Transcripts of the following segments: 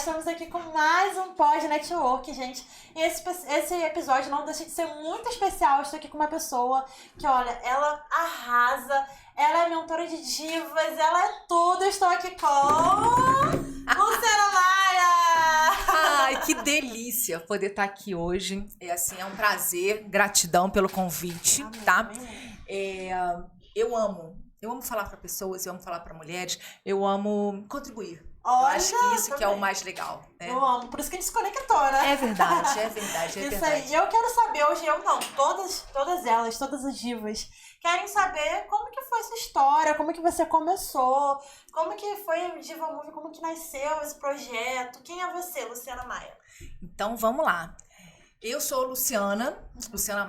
estamos aqui com mais um Pod Network, gente. E esse episódio não deixa de ser muito especial. Estou aqui com uma pessoa que, olha, ela arrasa, ela é mentora de divas, ela é tudo. Estou aqui com Luciana Maia! Ai, que delícia poder estar aqui hoje. É um prazer, gratidão pelo convite, Amém, tá? amém. Eu amo falar para pessoas, eu amo falar para mulheres, eu amo contribuir. Olha, eu acho que isso que é o também. mais legal, né? Eu amo, por isso que a gente se conectou, né? É verdade, é verdade, é Isso verdade. aí, eu quero saber hoje, todas elas, todas as divas, querem saber como que foi essa história, como que você começou, como que foi o Diva Movie, como que nasceu esse projeto, quem é você, Luciana Maia? Então, vamos lá. Eu sou Luciana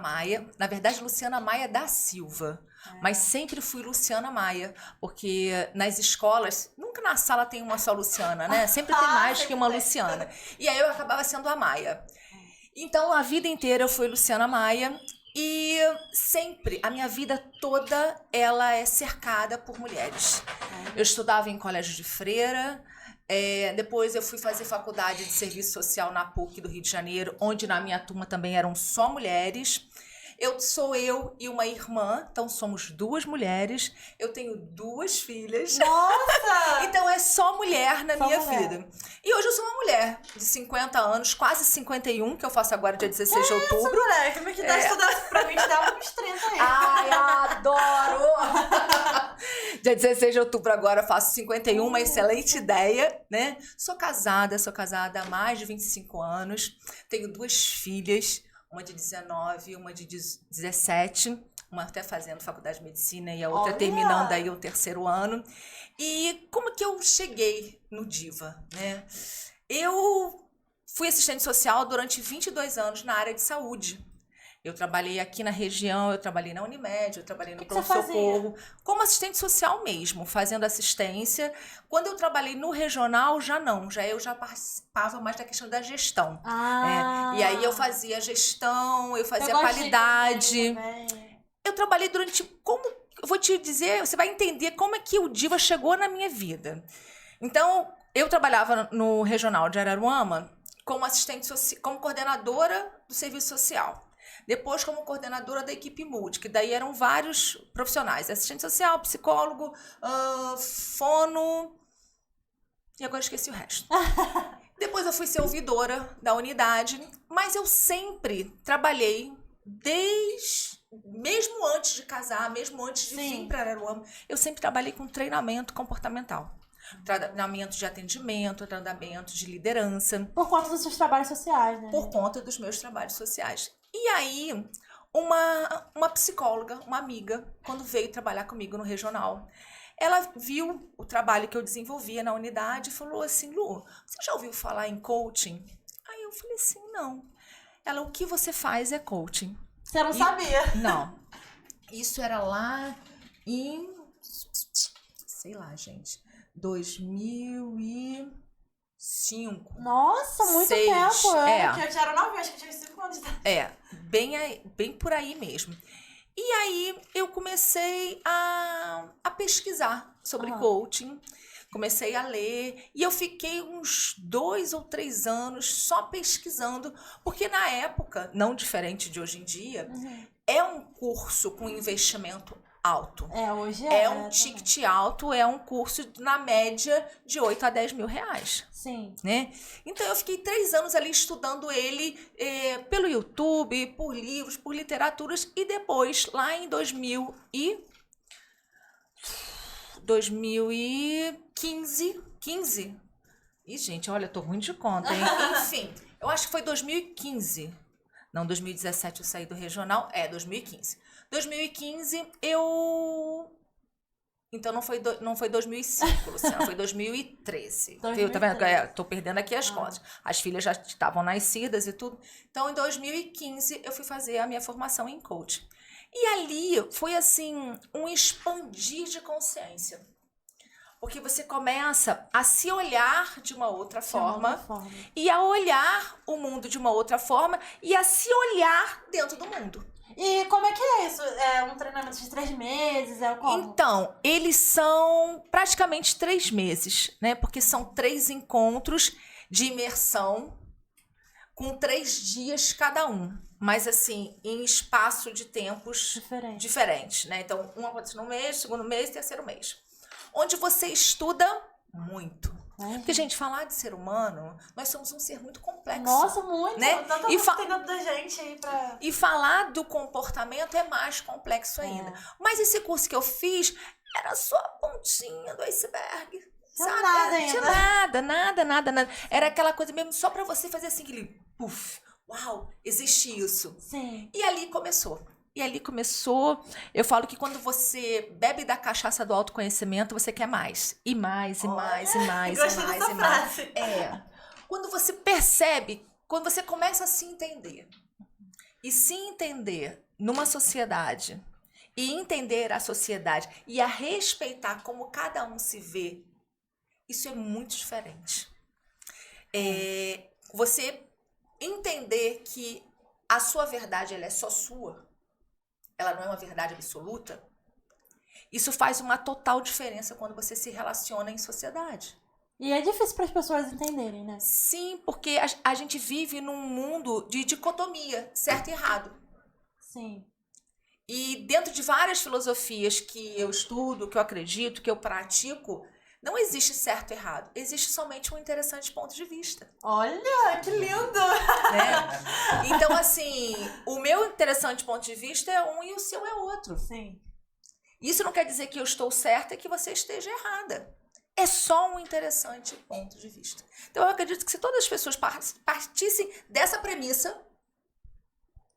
Maia, na verdade, Luciana Maia da Silva. Mas sempre fui Luciana Maia, porque nas escolas, nunca na sala tem uma só Luciana, né? Sempre tem mais que uma Luciana. E aí eu acabava sendo a Maia. Então, a vida inteira eu fui Luciana Maia e sempre, a minha vida toda, ela é cercada por mulheres. Eu estudava em colégio de freira, depois eu fui fazer faculdade de serviço social na PUC do Rio de Janeiro, onde na minha turma também eram só mulheres. Sou eu e uma irmã, então somos duas mulheres. Eu tenho 2 filhas. Nossa! Então é só mulher na Só minha mulher. vida. E hoje eu sou uma mulher de 50 anos, quase 51, que eu faço agora dia 16 de outubro. Moleque, como é que dá estudar pra mim? Dava uns 30 aí. Ai, adoro! Dia 16 de outubro agora eu faço 51, uma excelente ideia, né? Sou casada há mais de 25 anos. Tenho 2 filhas. Uma de 19, uma de 17, uma até fazendo faculdade de medicina e a outra Olha! terminando aí o 3º ano. E como que eu cheguei no Diva, né? Eu fui assistente social durante 22 anos na área de saúde. Eu trabalhei aqui na região, eu trabalhei na Unimed, eu trabalhei no que você pronto-socorro, como assistente social mesmo, fazendo assistência. Quando eu trabalhei no regional, já eu já participava mais da questão da gestão. E aí eu fazia gestão, eu fazia qualidade. Eu trabalhei eu vou te dizer, você vai entender como é que o Diva chegou na minha vida. Então, eu trabalhava no regional de Araruama como como coordenadora do serviço social. Depois, como coordenadora da equipe multi, que daí eram vários profissionais. Assistente social, psicólogo, fono... E agora esqueci o resto. Depois eu fui ser ouvidora da unidade, mas eu sempre trabalhei mesmo antes de casar, mesmo antes de vir para Araruama, eu sempre trabalhei com treinamento comportamental. Treinamento de atendimento, treinamento de liderança. Por conta dos seus trabalhos sociais, né? Por conta dos meus trabalhos sociais. E aí, uma psicóloga, uma amiga, quando veio trabalhar comigo no regional, ela viu o trabalho que eu desenvolvia na unidade e falou assim: Lu, você já ouviu falar em coaching? Aí eu falei assim, não. Ela, o que você faz é coaching. Você não sabia? Não. Isso era lá em, sei lá, gente, 2005. Nossa, muito 6, tempo. Eu tinha 9 anos, que eu tinha 5 anos. Bem por aí mesmo. E aí eu comecei a pesquisar sobre coaching, comecei a ler e eu fiquei uns 2 ou 3 anos só pesquisando, porque na época, não diferente de hoje em dia, é um curso com investimento alto. Hoje é um ticket alto, é um curso na média de 8 a 10 mil reais. Sim. Né? Então eu fiquei 3 anos ali estudando ele pelo YouTube, por livros, por literaturas, e depois, lá em 2015. Ih, gente, olha, eu tô ruim de conta, hein? Enfim, eu acho que foi 2015. Não, 2017 eu saí do regional. 2015. 2015 Então não foi 2005, Luciana, foi 2013. Viu? Tá vendo? Tô perdendo aqui as contas. As filhas já estavam nascidas e tudo. Então, em 2015, eu fui fazer a minha formação em coaching. E ali foi, assim, um expandir de consciência. Porque você começa a se olhar de uma outra forma e a olhar o mundo de uma outra forma e a se olhar dentro do mundo. E como é que é isso? É um treinamento de 3 meses? Como? Então, eles são praticamente 3 meses, né? Porque são 3 encontros de imersão com 3 dias cada um. Mas, assim, em espaço de tempos diferentes, né? Então, um acontece no mês, segundo mês, terceiro mês. Onde você estuda muito. Porque, gente, falar de ser humano, nós somos um ser muito complexo. Nossa, muito. Né? Tanta coisa tem dentro da gente aí pra... E falar do comportamento é mais complexo ainda. Mas esse curso que eu fiz era só a pontinha do iceberg. Sabe? Nada ainda. Nada. Era aquela coisa mesmo só pra você fazer assim, aquele puff. Uau, existe isso. Sim. E ali começou. Eu falo que quando você bebe da cachaça do autoconhecimento, você quer mais. E mais. Quando você percebe, quando você começa a se entender. E se entender numa sociedade. E entender a sociedade. E a respeitar como cada um se vê. Isso é muito diferente. Você entender que a sua verdade ela é só sua, ela não é uma verdade absoluta, isso faz uma total diferença quando você se relaciona em sociedade. E é difícil para as pessoas entenderem, né? Sim, porque a gente vive num mundo de dicotomia, certo e errado. Sim. E dentro de várias filosofias que eu estudo, que eu acredito, que eu pratico, não existe certo e errado. Existe somente um interessante ponto de vista. Olha, que lindo! Né? Então, assim, o meu interessante ponto de vista é um e o seu é outro. Sim. Isso não quer dizer que eu estou certa e que você esteja errada. É só um interessante ponto de vista. Então, eu acredito que se todas as pessoas partissem dessa premissa,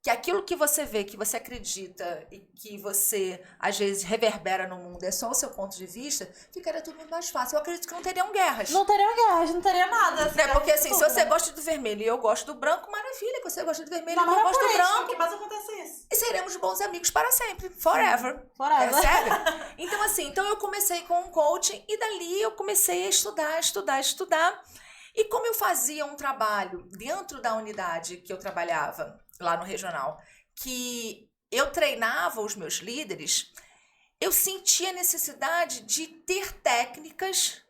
que aquilo que você vê, que você acredita e que você, às vezes, reverbera no mundo é só o seu ponto de vista, ficaria tudo muito mais fácil. Eu acredito que não teriam guerras. Não teria nada. Né? Porque, assim, se você gosta do vermelho e eu gosto do branco, maravilha, que você gosta do vermelho e eu gosto do branco. Que mais acontece isso? E seremos bons amigos para sempre. Forever. Forever. Percebe? Então, assim, eu comecei com um coaching e dali eu comecei a estudar. E como eu fazia um trabalho dentro da unidade que eu trabalhava, lá no regional, que eu treinava os meus líderes, eu sentia a necessidade de ter técnicas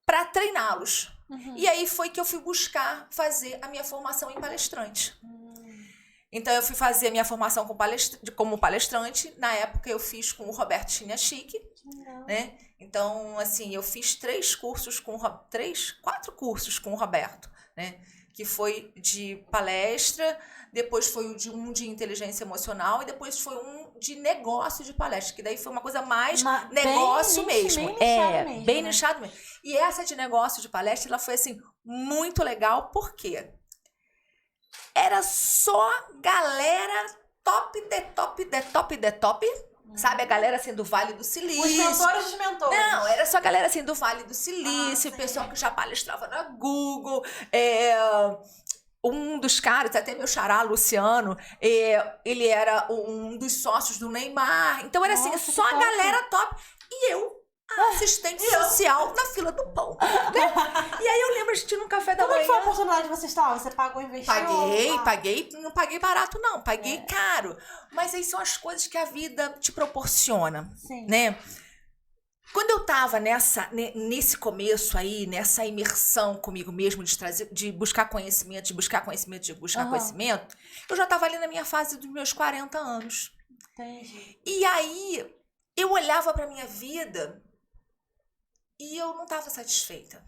para treiná-los. Uhum. E aí foi que eu fui buscar fazer a minha formação em palestrante. Então, eu fui fazer a minha formação como palestrante. Na época, eu fiz com o Roberto Chiniachik, né? Então, assim, eu fiz 4 cursos com o Roberto, né? Que foi de palestra, depois foi um de inteligência emocional e depois foi um de negócio de palestra, que daí foi uma coisa mais negócio mesmo. Bem nichado mesmo. E essa de negócio de palestra, ela foi, assim, muito legal, por quê? Era só galera top. Sabe, a galera assim do Vale do Silício. Os mentores dos mentores. Não, era só a galera assim do Vale do Silício, pessoal que já palestrava na Google. Um dos caras, até meu xará, Luciano, ele era um dos sócios do Neymar. Então era assim, só a galera top. E eu, assistente social na fila do pão. Né? E aí eu lembro, a gente no café da manhã. Como foi a oportunidade que você estava? Você pagou e investiu? Paguei. Não paguei barato, não. Paguei caro. Mas aí são as coisas que a vida te proporciona. Sim. Né? Quando eu tava nesse começo aí, nessa imersão comigo mesmo, de buscar conhecimento, eu já tava ali na minha fase dos meus 40 anos. Entendi. E aí, eu olhava pra minha vida e eu não tava satisfeita.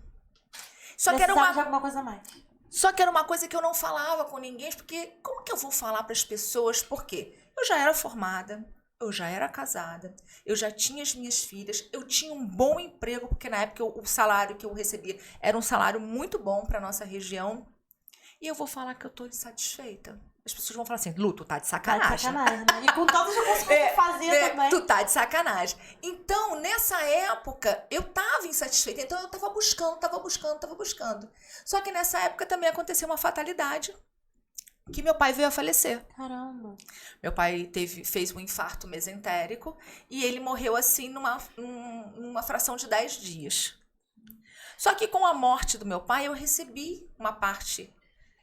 Só que era alguma coisa a mais. Só que era uma coisa que eu não falava com ninguém, porque como que eu vou falar para as pessoas? Por quê? Eu já era formada, eu já era casada, eu já tinha as minhas filhas, eu tinha um bom emprego, porque na época o salário que eu recebia era um salário muito bom para nossa região. E eu vou falar que eu tô insatisfeita. As pessoas vão falar assim, Lu, tu tá de sacanagem. Tá de sacanagem, né? E com todos os recursos que você fazia também. Tu tá de sacanagem. Então, nessa época, eu tava insatisfeita. Então, eu tava buscando. Só que nessa época também aconteceu uma fatalidade. Que meu pai veio a falecer. Caramba. Meu pai fez um infarto mesentérico. E ele morreu assim numa fração de 10 dias. Só que com a morte do meu pai, eu recebi uma parte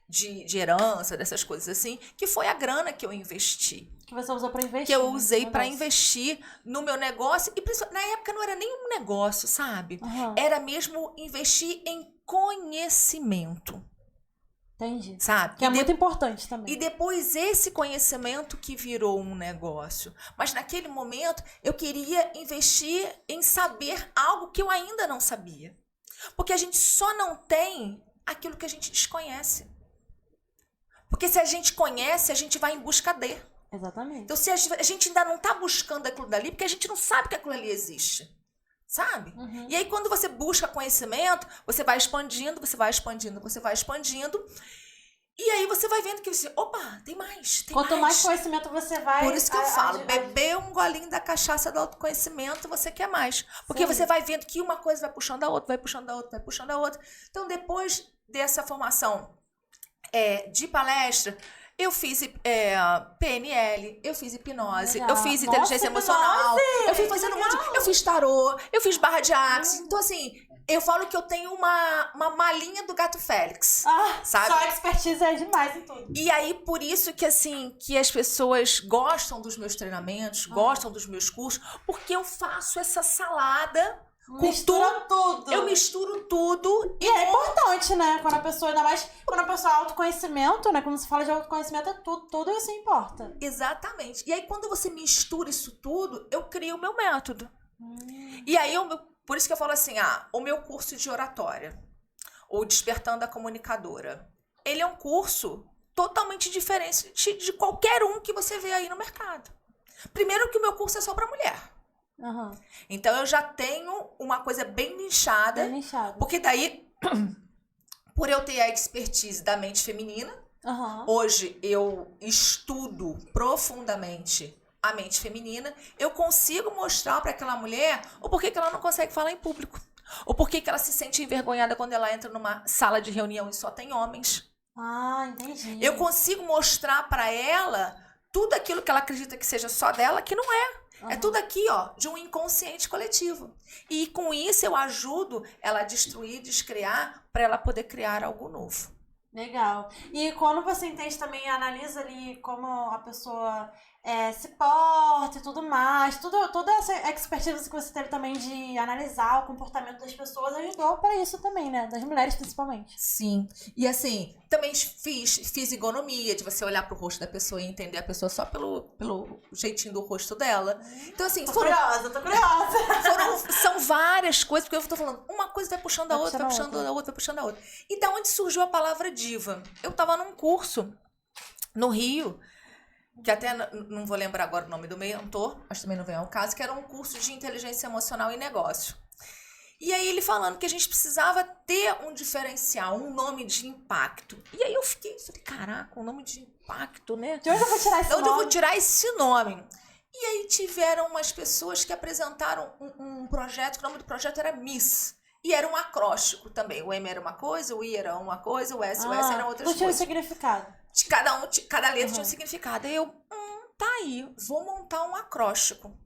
de herança, dessas coisas assim, que foi a grana que eu investi. Que você usou para investir. Que eu usei para investir no meu negócio. E na época não era nem um negócio, sabe? Era mesmo investir em conhecimento. Entendi. Sabe? Que é muito importante também. E depois esse conhecimento que virou um negócio. Mas naquele momento eu queria investir em saber algo que eu ainda não sabia. Porque a gente só não tem aquilo que a gente desconhece. Porque se a gente conhece, a gente vai em busca de. Exatamente. Então, se a gente ainda não está buscando aquilo dali, porque a gente não sabe que aquilo ali existe. Sabe? E aí, quando você busca conhecimento, você vai expandindo, você vai expandindo, você vai expandindo. E aí você vai vendo que você, opa, tem mais, tem Quanto mais conhecimento você vai... Por isso que eu falo, beber um golinho da cachaça do autoconhecimento, você quer mais. Porque você vai vendo que uma coisa vai puxando a outra, vai puxando a outra, vai puxando a outra. Então, depois dessa formação de palestra, eu fiz PNL, eu fiz hipnose, eu fiz inteligência emocional, eu fui fazendo um monte de... Eu fiz tarô, eu fiz barra de axis. Então, assim, eu falo que eu tenho uma malinha do Gato Félix, sabe? Sua expertise é demais em tudo. E aí, por isso que, assim, que as pessoas gostam dos meus treinamentos, gostam dos meus cursos, porque eu faço essa salada... Mistura tudo. Eu misturo tudo. E é importante, né? Quando a pessoa, ainda mais quando a pessoa é autoconhecimento, né? Quando se fala de autoconhecimento, é tudo isso importa. Exatamente. E aí, quando você mistura isso tudo, eu crio o meu método. E aí, por isso que eu falo assim, o meu curso de oratória, ou Despertando a Comunicadora, ele é um curso totalmente diferente de qualquer um que você vê aí no mercado. Primeiro que o meu curso é só para mulher. Então eu já tenho uma coisa bem nichada. Porque daí, por eu ter a expertise da mente feminina, hoje eu estudo profundamente a mente feminina, eu consigo mostrar para aquela mulher o porquê que ela não consegue falar em público. O porquê que ela se sente envergonhada quando ela entra numa sala de reunião e só tem homens. Entendi. Eu consigo mostrar para ela tudo aquilo que ela acredita que seja só dela, que não é. É tudo aqui, de um inconsciente coletivo. E com isso eu ajudo ela a destruir, descriar, para ela poder criar algo novo. Legal. E quando você entende também, analisa ali como a pessoa se porta e tudo mais, toda essa expertise que você teve também de analisar o comportamento das pessoas ajudou para isso também, né? Das mulheres principalmente. Sim. E assim, também fiz ergonomia, de você olhar pro rosto da pessoa e entender a pessoa só pelo jeitinho do rosto dela. Então assim, tô curiosa. São várias coisas, porque eu tô falando, uma coisa vai puxando a outra, vai puxando a outra, vai puxando a outra. E da onde surgiu a palavra diva? Eu tava num curso no Rio, que até não vou lembrar agora o nome do mentor, mas também não vem ao caso, que era um curso de inteligência emocional e negócio. E aí ele falando que a gente precisava ter um diferencial, um nome de impacto. E aí eu falei, caraca, um nome de impacto, né? De onde eu vou tirar esse nome? De onde eu vou tirar esse nome? E aí tiveram umas pessoas que apresentaram um projeto, que o nome do projeto era Miss. E era um acróstico também. O M era uma coisa, o I era uma coisa, o S era outras coisas. Tinha um significado. Cada letra tinha um significado. E eu, tá aí, vou montar um acróstico.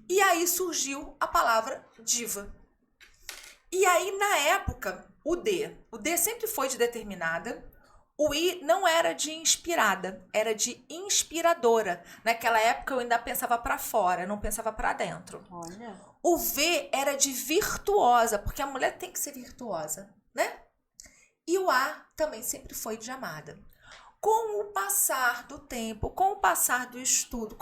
E aí surgiu a palavra diva. E aí, na época, o D sempre foi de determinada. O I não era de inspirada, era de inspiradora. Naquela época eu ainda pensava para fora, não pensava para dentro. Olha. O V era de virtuosa, porque a mulher tem que ser virtuosa, né? E o A também sempre foi de amada. Com o passar do tempo, com o passar do estudo,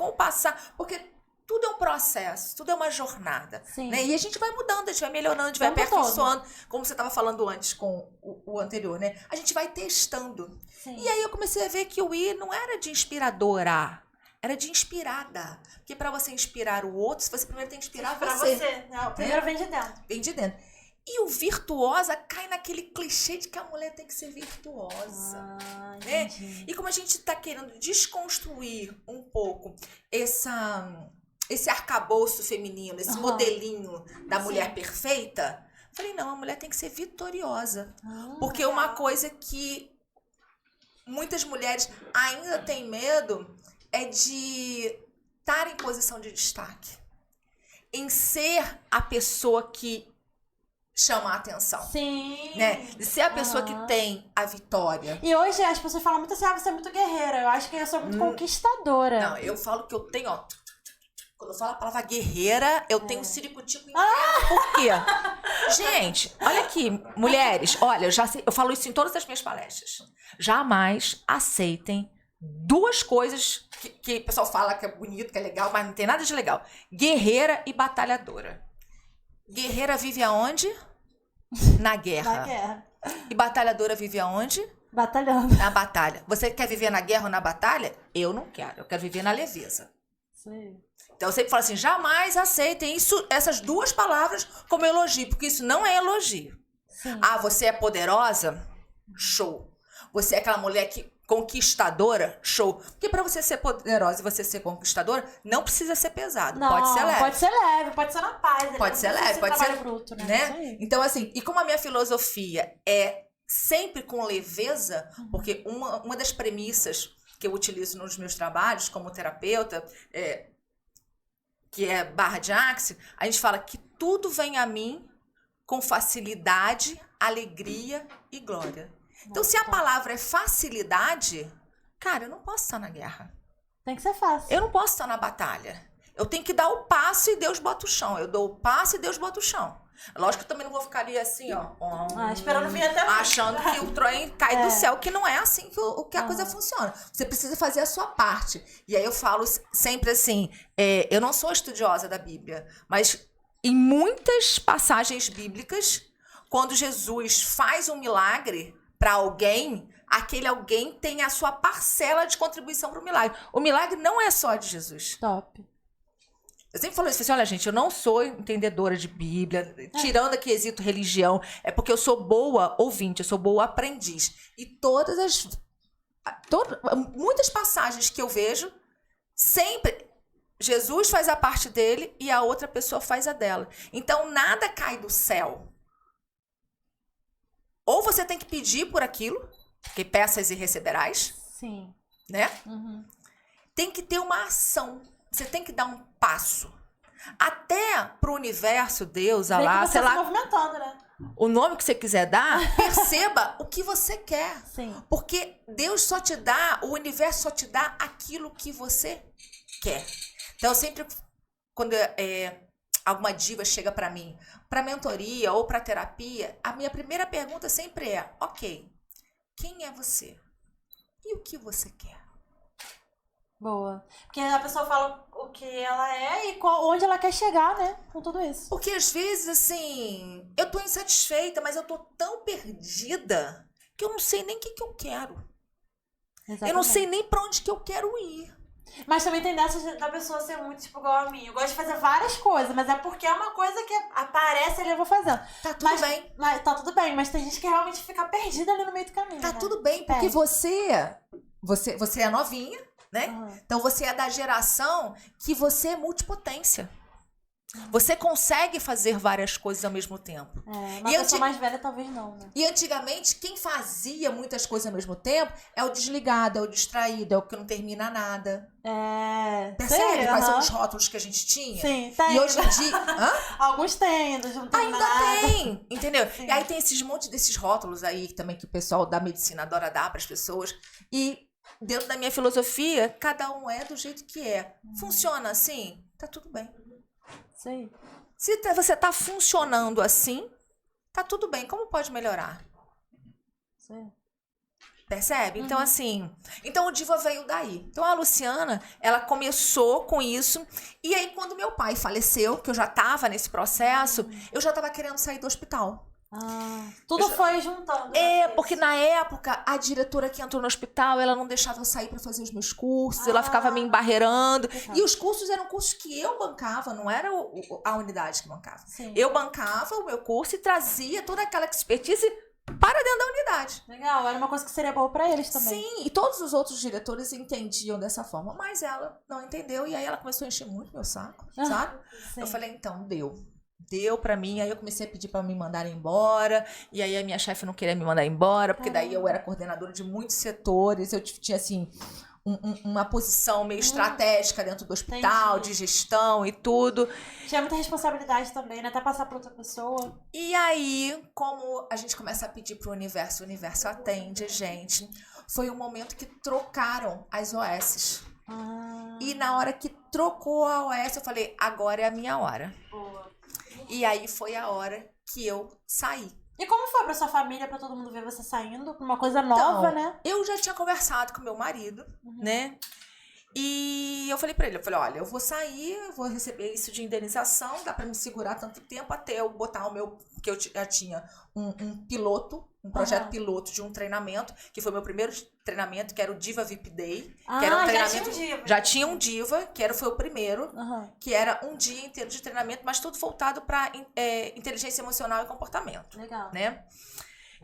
porque tudo é um processo, tudo é uma jornada. Né? E a gente vai mudando, a gente vai melhorando, a gente vai aperfeiçoando. Como você estava falando antes com o anterior, né? A gente vai testando. Sim. E aí eu comecei a ver que o I não era de inspiradora, era de inspirada. Porque para você inspirar o outro, você primeiro tem que inspirar você. Não, primeiro vem de dentro. Vem de dentro. E o virtuosa cai naquele clichê de que a mulher tem que ser virtuosa. Né? E como a gente está querendo desconstruir um pouco esse arcabouço feminino, esse modelinho da mulher perfeita, falei, não, a mulher tem que ser vitoriosa. Porque uma coisa que muitas mulheres ainda têm medo é de estar em posição de destaque. Em ser a pessoa que chama a atenção. Sim. Né? De ser a pessoa que tem a vitória. E hoje as pessoas falam muito assim, você é muito guerreira. Eu acho que eu sou muito conquistadora. Não, eu falo que eu tenho, ó... Quando eu falo a palavra guerreira, eu tenho um ciricutico interno. Por quê? Gente, olha aqui, mulheres, olha, eu falo isso em todas as minhas palestras. Jamais aceitem duas coisas que o pessoal fala que é bonito, que é legal, mas não tem nada de legal. Guerreira e batalhadora. Guerreira vive aonde? Na guerra. Na guerra. E batalhadora vive aonde? Batalhando. Na batalha. Você quer viver na guerra ou na batalha? Eu não quero. Eu quero viver na leveza. Sim. Então eu sempre falo assim, jamais aceitem essas duas palavras como elogio, porque isso não é elogio. Sim. Ah, você é poderosa? Show. Você é aquela mulher conquistadora? Show. Porque para você ser poderosa e você ser conquistadora, não precisa ser pesado. Não, pode ser leve. Pode ser leve, pode ser na paz. Pode ser leve, pode ser bruto, né? Então assim, e como a minha filosofia é sempre com leveza, porque uma das premissas que eu utilizo nos meus trabalhos como terapeuta, que é barra de Axis, a gente fala que tudo vem a mim com facilidade, alegria e glória. Então, se a palavra é facilidade, cara, eu não posso estar na guerra. Tem que ser fácil. Eu não posso estar na batalha. Eu tenho que dar o passo e Deus bota o chão. Eu dou o passo e Deus bota o chão. Lógico que eu também não vou ficar ali assim, ó. Esperando vir até achando que o trem cai do céu, que não é assim que a coisa funciona. Você precisa fazer a sua parte. E aí eu falo sempre assim, eu não sou estudiosa da Bíblia, mas em muitas passagens bíblicas, quando Jesus faz um milagre para alguém, aquele alguém tem a sua parcela de contribuição para o milagre. O milagre não é só de Jesus. Top. Eu sempre falo isso, assim, olha, gente, eu não sou entendedora de Bíblia, tirando aqui quesito religião, é porque eu sou boa ouvinte, eu sou boa aprendiz. E muitas passagens que eu vejo, sempre Jesus faz a parte dele e a outra pessoa faz a dela. Então, nada cai do céu. Ou você tem que pedir por aquilo, porque peças e receberás. Sim. Né? Uhum. Tem que ter uma ação. Você tem que dar um passo. Até pro universo, Deus, Alá, sei lá. Movimentando, né? O nome que você quiser dar, perceba o que você quer. Sim. Porque Deus só te dá, o universo só te dá aquilo que você quer. Então, eu sempre, quando alguma diva chega para mim, para mentoria ou para terapia, a minha primeira pergunta sempre é, ok, quem é você? E o que você quer? Boa. Porque a pessoa fala o que ela é e onde ela quer chegar, né? Com tudo isso. Porque às vezes, assim, eu tô insatisfeita, mas eu tô tão perdida que eu não sei nem o que eu quero. Exatamente. Eu não sei nem pra onde que eu quero ir. Mas também tem dessa da pessoa ser muito, tipo, igual a mim. Eu gosto de fazer várias coisas, mas é porque é uma coisa que aparece ali, eu vou fazendo. Tá tudo bem. Tá tudo bem, mas tem gente que realmente fica perdida ali no meio do caminho. Tá né? tudo bem, porque você é novinha, né? Uhum. Então você é da geração que você é multipotência. Você consegue fazer várias coisas ao mesmo tempo. Uma pessoa mais velha talvez não, né? E antigamente, quem fazia muitas coisas ao mesmo tempo é o desligado, é o distraído, é o que não termina nada. Percebe quais são os rótulos que a gente tinha? Sim, tem. E hoje em dia... Alguns tem ainda, não tem ainda nada. tem, entendeu? Sim. E aí tem esses monte desses rótulos aí também que o pessoal da medicina adora dar para as pessoas. E dentro da minha filosofia, cada um é do jeito que é. Funciona assim? Tá tudo bem. Sim. Se você tá funcionando assim, tá tudo bem. Como pode melhorar? Sim. Percebe? Então, assim... Então, o Diva veio daí. Então, a Luciana, ela começou com isso. E aí, quando meu pai faleceu, que eu já tava nesse processo, eu já tava querendo sair do hospital. Tudo foi juntando. Porque na época, a diretora que entrou no hospital, ela não deixava eu sair para fazer os meus cursos, ela ficava me embarreirando. E os cursos eram cursos que eu bancava, não era a unidade que bancava. Sim. Eu bancava o meu curso e trazia toda aquela expertise para dentro da unidade. Legal, era uma coisa que seria boa para eles também. Sim, e todos os outros diretores entendiam dessa forma, mas ela não entendeu, e aí ela começou a encher muito meu saco, sabe? Sim. Eu falei, então, deu pra mim, aí eu comecei a pedir pra me mandarem embora, e aí a minha chefe não queria me mandar embora, porque daí eu era coordenadora de muitos setores, eu tinha, assim, uma posição meio estratégica dentro do hospital, de gestão e tudo. Tinha muita responsabilidade também, né? Até passar pra outra pessoa. E aí, como a gente começa a pedir pro universo, o universo atende, gente. Foi um momento que trocaram as OSs. E na hora que trocou a OS, eu falei, agora é a minha hora. Boa. E aí foi a hora que eu saí. E como foi pra sua família, pra todo mundo ver você saindo? Pra uma coisa nova, Então, né? Eu já tinha conversado com meu marido, né? E eu falei pra ele, olha, eu vou sair, eu vou receber isso de indenização, dá pra me segurar tanto tempo até eu botar o meu, que eu já tinha um piloto, um projeto piloto de um treinamento, que foi meu primeiro treinamento, que era o Diva VIP Day, que era um treinamento, já tinha um Diva, que foi o primeiro, que era um dia inteiro de treinamento, mas tudo voltado pra inteligência emocional e comportamento. Legal. Né?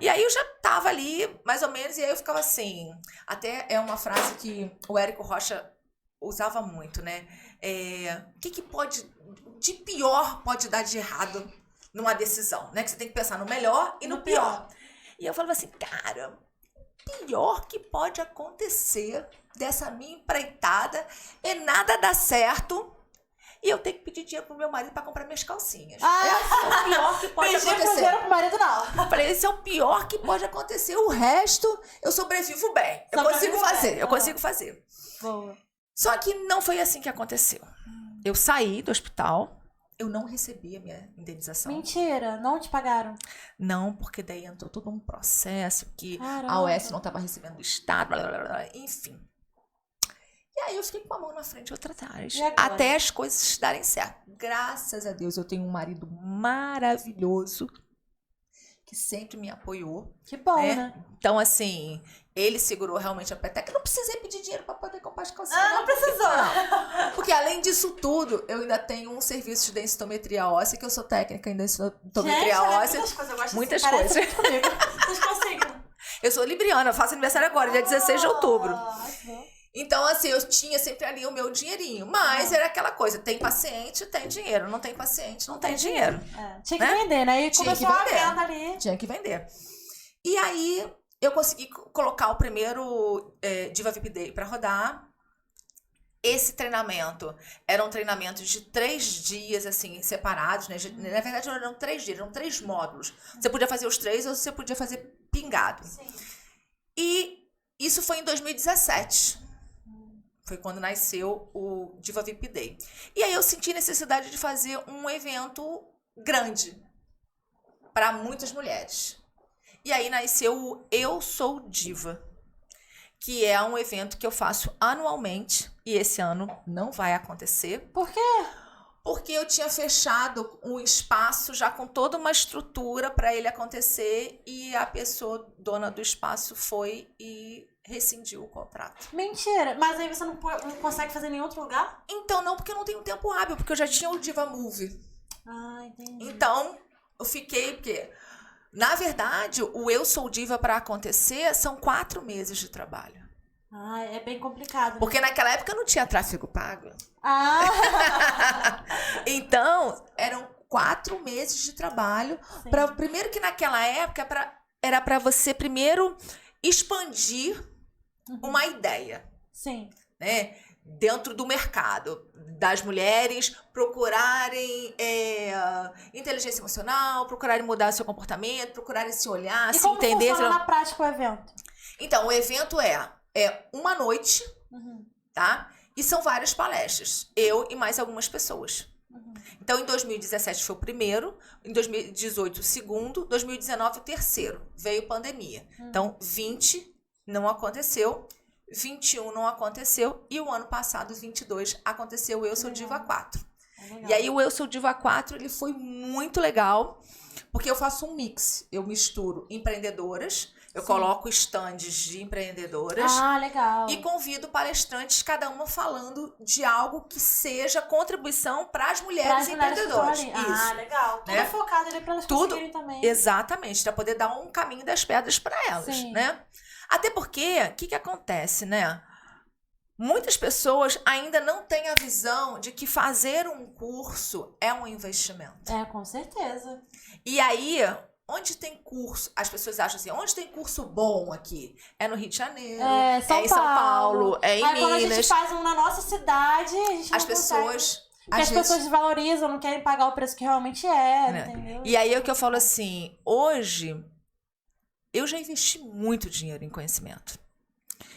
E aí eu já tava ali, mais ou menos, e aí eu ficava assim, até é uma frase que o Érico Rocha usava muito, né? O que pode, de pior pode dar de errado numa decisão, né? Que você tem que pensar no melhor e no pior. E eu falava assim, cara, o pior que pode acontecer dessa minha empreitada é nada dar certo e eu tenho que pedir dinheiro pro meu marido pra comprar minhas calcinhas. Esse é o pior que pode acontecer. Pedir dinheiro pro marido, não. Eu falei, esse é o pior que pode acontecer. O resto, eu sobrevivo bem. Eu consigo fazer, eu consigo fazer. Boa. Só que não foi assim que aconteceu. Eu saí do hospital, eu não recebi a minha indenização. Mentira, não te pagaram? Não, porque daí entrou todo um processo que Caramba. a OS não estava recebendo do Estado, blá, blá, blá, enfim. E aí eu fiquei com a mão na frente e outra atrás. Até as coisas darem certo. Graças a Deus eu tenho um marido maravilhoso que sempre me apoiou. Que bom, né? Então, assim, ele segurou realmente a peteca. Eu não precisei pedir dinheiro para poder comprar as calcinhas. Não precisou. Porque além disso tudo, eu ainda tenho um serviço de densitometria óssea, que eu sou técnica em densitometria óssea. Muitas coisas, eu gosto muitas assim, coisas. Vocês conseguem. Eu sou libriana, eu faço aniversário agora, dia 16 de outubro. Bom. Então, assim, eu tinha sempre ali o meu dinheirinho. Mas era aquela coisa, tem paciente, tem dinheiro. Não tem paciente, não tem dinheiro. Tinha que vender, né? E Tinha começou que a vender. venda ali. Tinha que vender. E aí, eu consegui colocar o primeiro Diva VIP Day pra rodar. Esse treinamento era um treinamento de 3 dias, assim, separados, né? Na verdade, não eram 3 dias, eram 3 módulos. Você podia fazer os 3 ou você podia fazer pingado. Sim. E isso foi em 2017. Foi quando nasceu o Diva VIP Day. E aí eu senti necessidade de fazer um evento grande para muitas mulheres. E aí nasceu o Eu Sou Diva, que é um evento que eu faço anualmente. E esse ano não vai acontecer. Por quê? Porque eu tinha fechado um espaço já com toda uma estrutura para ele acontecer e a pessoa dona do espaço foi e rescindiu o contrato. Mentira. Mas aí você não consegue fazer em nenhum outro lugar? Então não, porque eu não tenho tempo hábil, porque eu já tinha o Diva Move. Entendi. Então, eu fiquei, porque na verdade, o Eu Sou Diva para acontecer são 4 meses de trabalho. É bem complicado. Né? Porque naquela época não tinha tráfego pago. Então, eram 4 meses de trabalho. Primeiro que naquela época era para você primeiro expandir uma ideia. Sim. Né? Dentro do mercado. Das mulheres procurarem inteligência emocional, procurarem mudar o seu comportamento, procurarem se olhar, se entender. E como funciona na prática o evento? Então, o evento é uma noite, tá? E são várias palestras. Eu e mais algumas pessoas. Então, em 2017 foi o primeiro, em 2018 o segundo, 2019 o terceiro. Veio pandemia. Então, 20 não aconteceu, 21 não aconteceu e o ano passado, 22, aconteceu o Eu Sou Diva 4. E aí o Eu Sou Diva 4, ele foi muito legal, porque eu faço um mix. Eu misturo empreendedoras, eu coloco estandes de empreendedoras. Legal. E convido palestrantes, cada uma falando de algo que seja contribuição para as mulheres empreendedoras. Isso. Legal. Tudo focado ali para elas conseguirem também. Exatamente, para poder dar um caminho das pedras para elas, né? Até porque, o que acontece, né? Muitas pessoas ainda não têm a visão de que fazer um curso é um investimento. Com certeza. E aí, onde tem curso, as pessoas acham assim, onde tem curso bom aqui? É no Rio de Janeiro, São em São Paulo, é em Aí, Minas. Quando a gente faz um na nossa cidade, a gente não as pessoas... Porque as pessoas desvalorizam, não querem pagar o preço que realmente é, entendeu? E aí é o que eu falo assim, hoje, eu já investi muito dinheiro em conhecimento.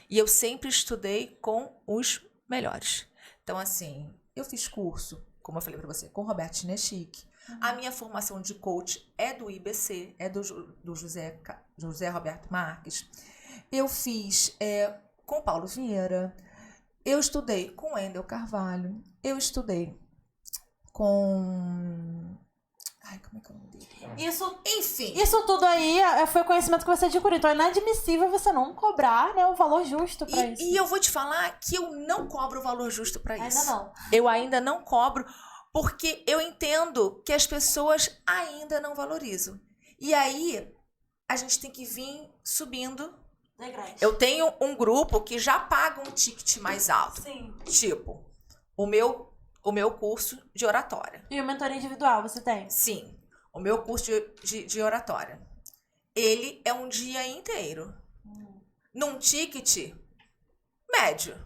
E eu sempre estudei com os melhores. Então, assim, eu fiz curso, como eu falei pra você, com o Roberto Chinechique. A minha formação de coach é do IBC, é do José Roberto Marques. Eu fiz com o Paulo Vieira. Eu estudei com o Wendel Carvalho. Eu estudei com... Ai, como é que é o nome dele? Enfim. Isso tudo aí foi o conhecimento que você adquiriu. Então é inadmissível você não cobrar, né, o valor justo pra isso. E eu vou te falar que eu não cobro o valor justo pra isso. Ainda não. Eu ainda não cobro, porque eu entendo que as pessoas ainda não valorizam. E aí, a gente tem que vir subindo. Eu tenho um grupo que já paga um ticket mais alto. Sim. Tipo, o meu curso de oratória. E o mentoria individual você tem? Sim. O meu curso de oratória. Ele é um dia inteiro. Num ticket médio.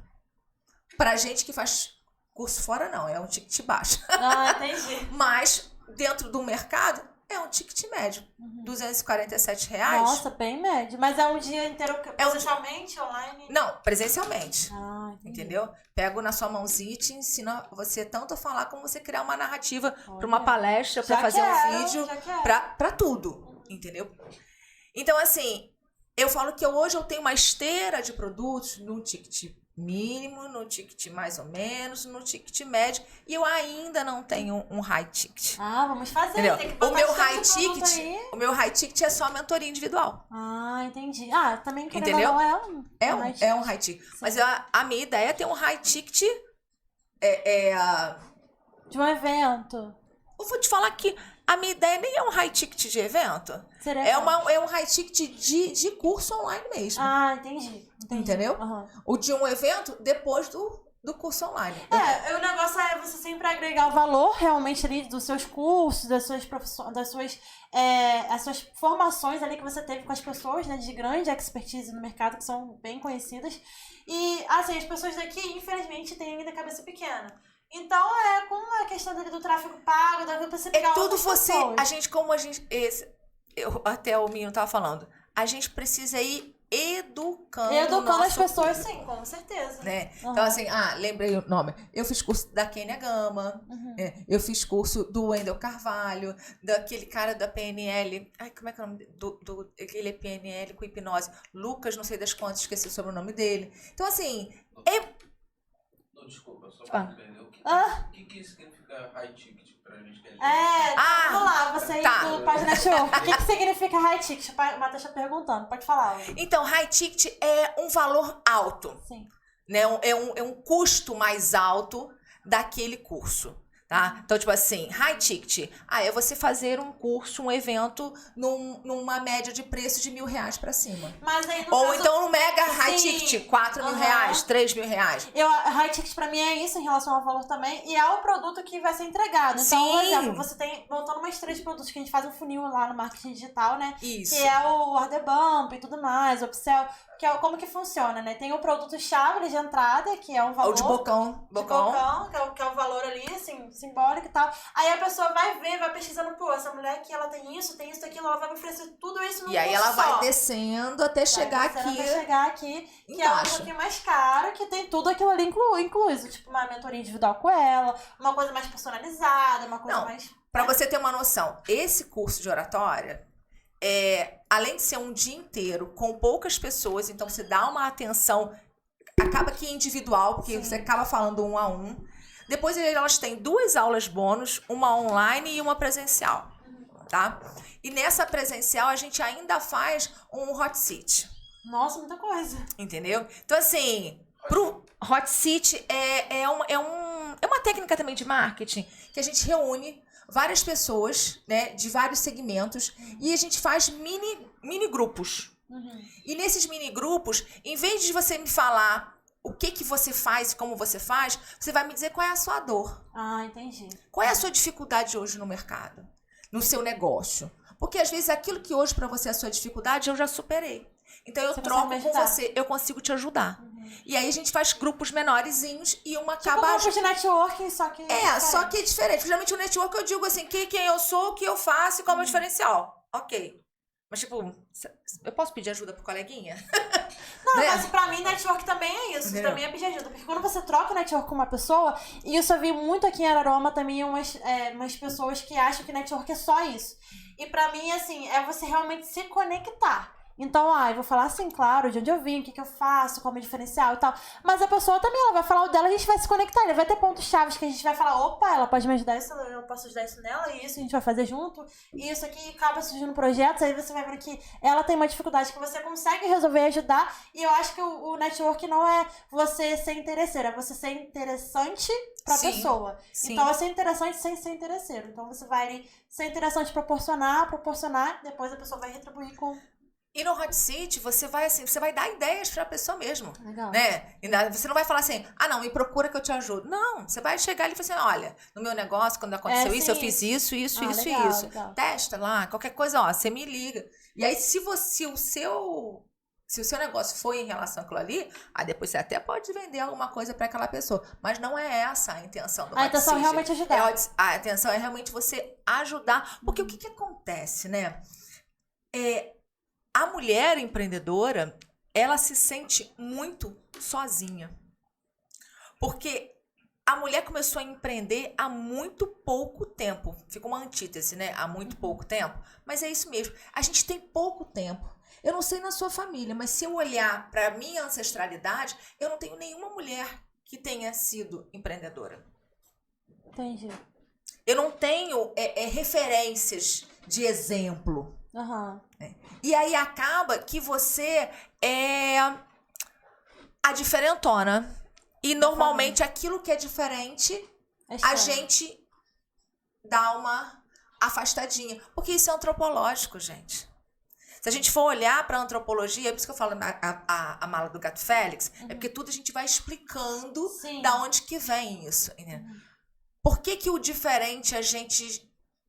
Pra gente que faz curso fora, não. É um ticket baixo. Ah, entendi. Mas, dentro do mercado, é um ticket médio. R$247. Nossa, bem médio. Mas é um dia inteiro presencialmente, online? Não, presencialmente. Ah, entendi. Entendeu? Pego na sua mãozinha e te ensino você tanto a falar como você criar uma narrativa para uma palestra, para fazer um vídeo, para tudo. Entendeu? Então, assim, eu falo que hoje eu tenho uma esteira de produtos no ticket mínimo, no ticket mais ou menos, no ticket médio, e eu ainda não tenho um high ticket. Ah, vamos fazer. Entendeu? Tem que O meu high ticket é só a mentoria individual. Ah, entendi. Ah, também querendo entendeu? Não é um high ticket. Sim. Mas a minha ideia é ter um high ticket de um evento. Eu vou te falar que a minha ideia nem é um high ticket de evento. É um high ticket de curso online mesmo. Ah, entendi. Entendeu? Uhum. O de um evento depois do curso online. O negócio é você sempre agregar o valor realmente ali dos seus cursos, das suas profissões, as suas formações ali que você teve com as pessoas, né, de grande expertise no mercado, que são bem conhecidas. E, assim, as pessoas daqui, infelizmente, têm ainda cabeça pequena. Então, com a questão dele do tráfego pago, da você pegar tudo você, pessoas. Até o menino tava falando, a gente precisa ir educando as pessoas, sim, com certeza. Né? Uhum. Então, assim, lembrei o nome. Eu fiz curso da Kênia Gama, eu fiz curso do Wendel Carvalho, daquele cara da PNL. Ai, como é que é o nome? Ele é PNL com hipnose. Lucas, não sei das quantas, esqueci o sobrenome dele. Então, assim, desculpa, só para entender o que significa high ticket pra gente que é vamos lá, você aí do Página Show. O que significa high ticket? O Matheus tá perguntando, pode falar. Então, high ticket é um valor alto. Sim. Né? É um custo mais alto daquele curso. Tá? Então, tipo assim, high ticket. É você fazer um curso, um evento numa média de preço de R$1.000 pra cima. Mas aí, ou então um mega high ticket, R$4.000, R$3.000. High ticket pra mim é isso em relação ao valor também. E ao produto que vai ser entregado. Então, por exemplo, você tem, montando uma esteira de produtos que a gente faz um funil lá no marketing digital, né? Isso. Que é o Order Bump e tudo mais, o upsell. Que é como que funciona, né? Tem o produto-chave de entrada, que é um valor... Ou de bocão. Que é o valor ali, assim, simbólico e tal. Aí a pessoa vai ver, vai pesquisando, essa mulher aqui, ela tem isso, aquilo, ela vai me oferecer tudo isso no E aí ela vai descendo até chegar aqui, que é um pouquinho mais caro, que tem tudo aquilo ali incluso. Tipo, uma mentoria individual com ela, uma coisa mais personalizada, uma coisa mais... Pra você ter uma noção, esse curso de oratória... além de ser um dia inteiro com poucas pessoas, então você dá uma atenção, acaba que individual, porque você acaba falando 1 a 1. Depois elas têm 2 aulas bônus, uma online e uma presencial, tá? E nessa presencial a gente ainda faz um hot seat. Nossa, muita coisa. Entendeu? Então, assim, pro hot seat é uma técnica também de marketing que a gente reúne várias pessoas, né, de vários segmentos, e a gente faz mini grupos. E nesses mini grupos, em vez de você me falar o que você faz e como você faz, você vai me dizer qual é a sua dor. Ah, entendi. Qual é a sua dificuldade hoje no mercado, no seu negócio? Porque às vezes aquilo que hoje pra você é a sua dificuldade, eu já superei. Então eu Você troco consegue me com ajudar. você, eu consigo te ajudar. E aí a gente faz grupos menorzinhos e uma Tipo acaba... um grupo de networking, só que... Só que é diferente. Geralmente o network eu digo assim, quem eu sou, o que eu faço e qual é o meu diferencial. Ok. Mas tipo, eu posso pedir ajuda pro coleguinha? Não, Né? mas pra mim, network também é isso. Entendeu? Também é pedir ajuda. Porque quando você troca o network com uma pessoa, e isso eu vi muito aqui em Araroma também, umas pessoas que acham que network é só isso. E pra mim, assim, é você realmente se conectar. Então, eu vou falar assim, claro, de onde eu vim, o que eu faço, qual é o meu diferencial e tal. Mas a pessoa também, ela vai falar o dela, a gente vai se conectar. Ele vai ter pontos chaves que a gente vai falar, opa, ela pode me ajudar isso, eu posso ajudar isso nela, e isso a gente vai fazer junto. E isso aqui acaba surgindo projetos, aí você vai ver que ela tem uma dificuldade que você consegue resolver e ajudar. E eu acho que o network não é você ser interesseiro, é você ser interessante pra pessoa. Sim. Então é ser interessante sem ser interesseiro. Então você vai ali ser interessante, proporcionar, depois a pessoa vai retribuir com... E no Hot Seat, você vai dar ideias pra pessoa mesmo. Legal. Né? Você não vai falar assim, não, me procura que eu te ajudo. Não, você vai chegar ali e falar assim, olha, no meu negócio, quando aconteceu isso, eu fiz isso, isso e legal, isso. Legal. Testa lá, qualquer coisa, você me liga. E aí, se o seu negócio for em relação àquilo ali, aí depois você até pode vender alguma coisa para aquela pessoa. Mas não é essa a intenção do Hot Seat. A intenção é realmente ajudar. A intenção é realmente você ajudar. Porque o que acontece, né? A mulher empreendedora, ela se sente muito sozinha. Porque a mulher começou a empreender há muito pouco tempo. Fica uma antítese, né? Há muito pouco tempo. Mas é isso mesmo. A gente tem pouco tempo. Eu não sei na sua família, mas se eu olhar para a minha ancestralidade, eu não tenho nenhuma mulher que tenha sido empreendedora. Entendi. Eu não tenho referências de exemplo. Aham. E aí acaba que você é a diferentona. E normalmente aquilo que é diferente, a gente dá uma afastadinha. Porque isso é antropológico, gente. Se a gente for olhar para a antropologia, é por isso que eu falo a mala do gato Félix, é porque tudo a gente vai explicando da onde que vem isso. Né? Por que o diferente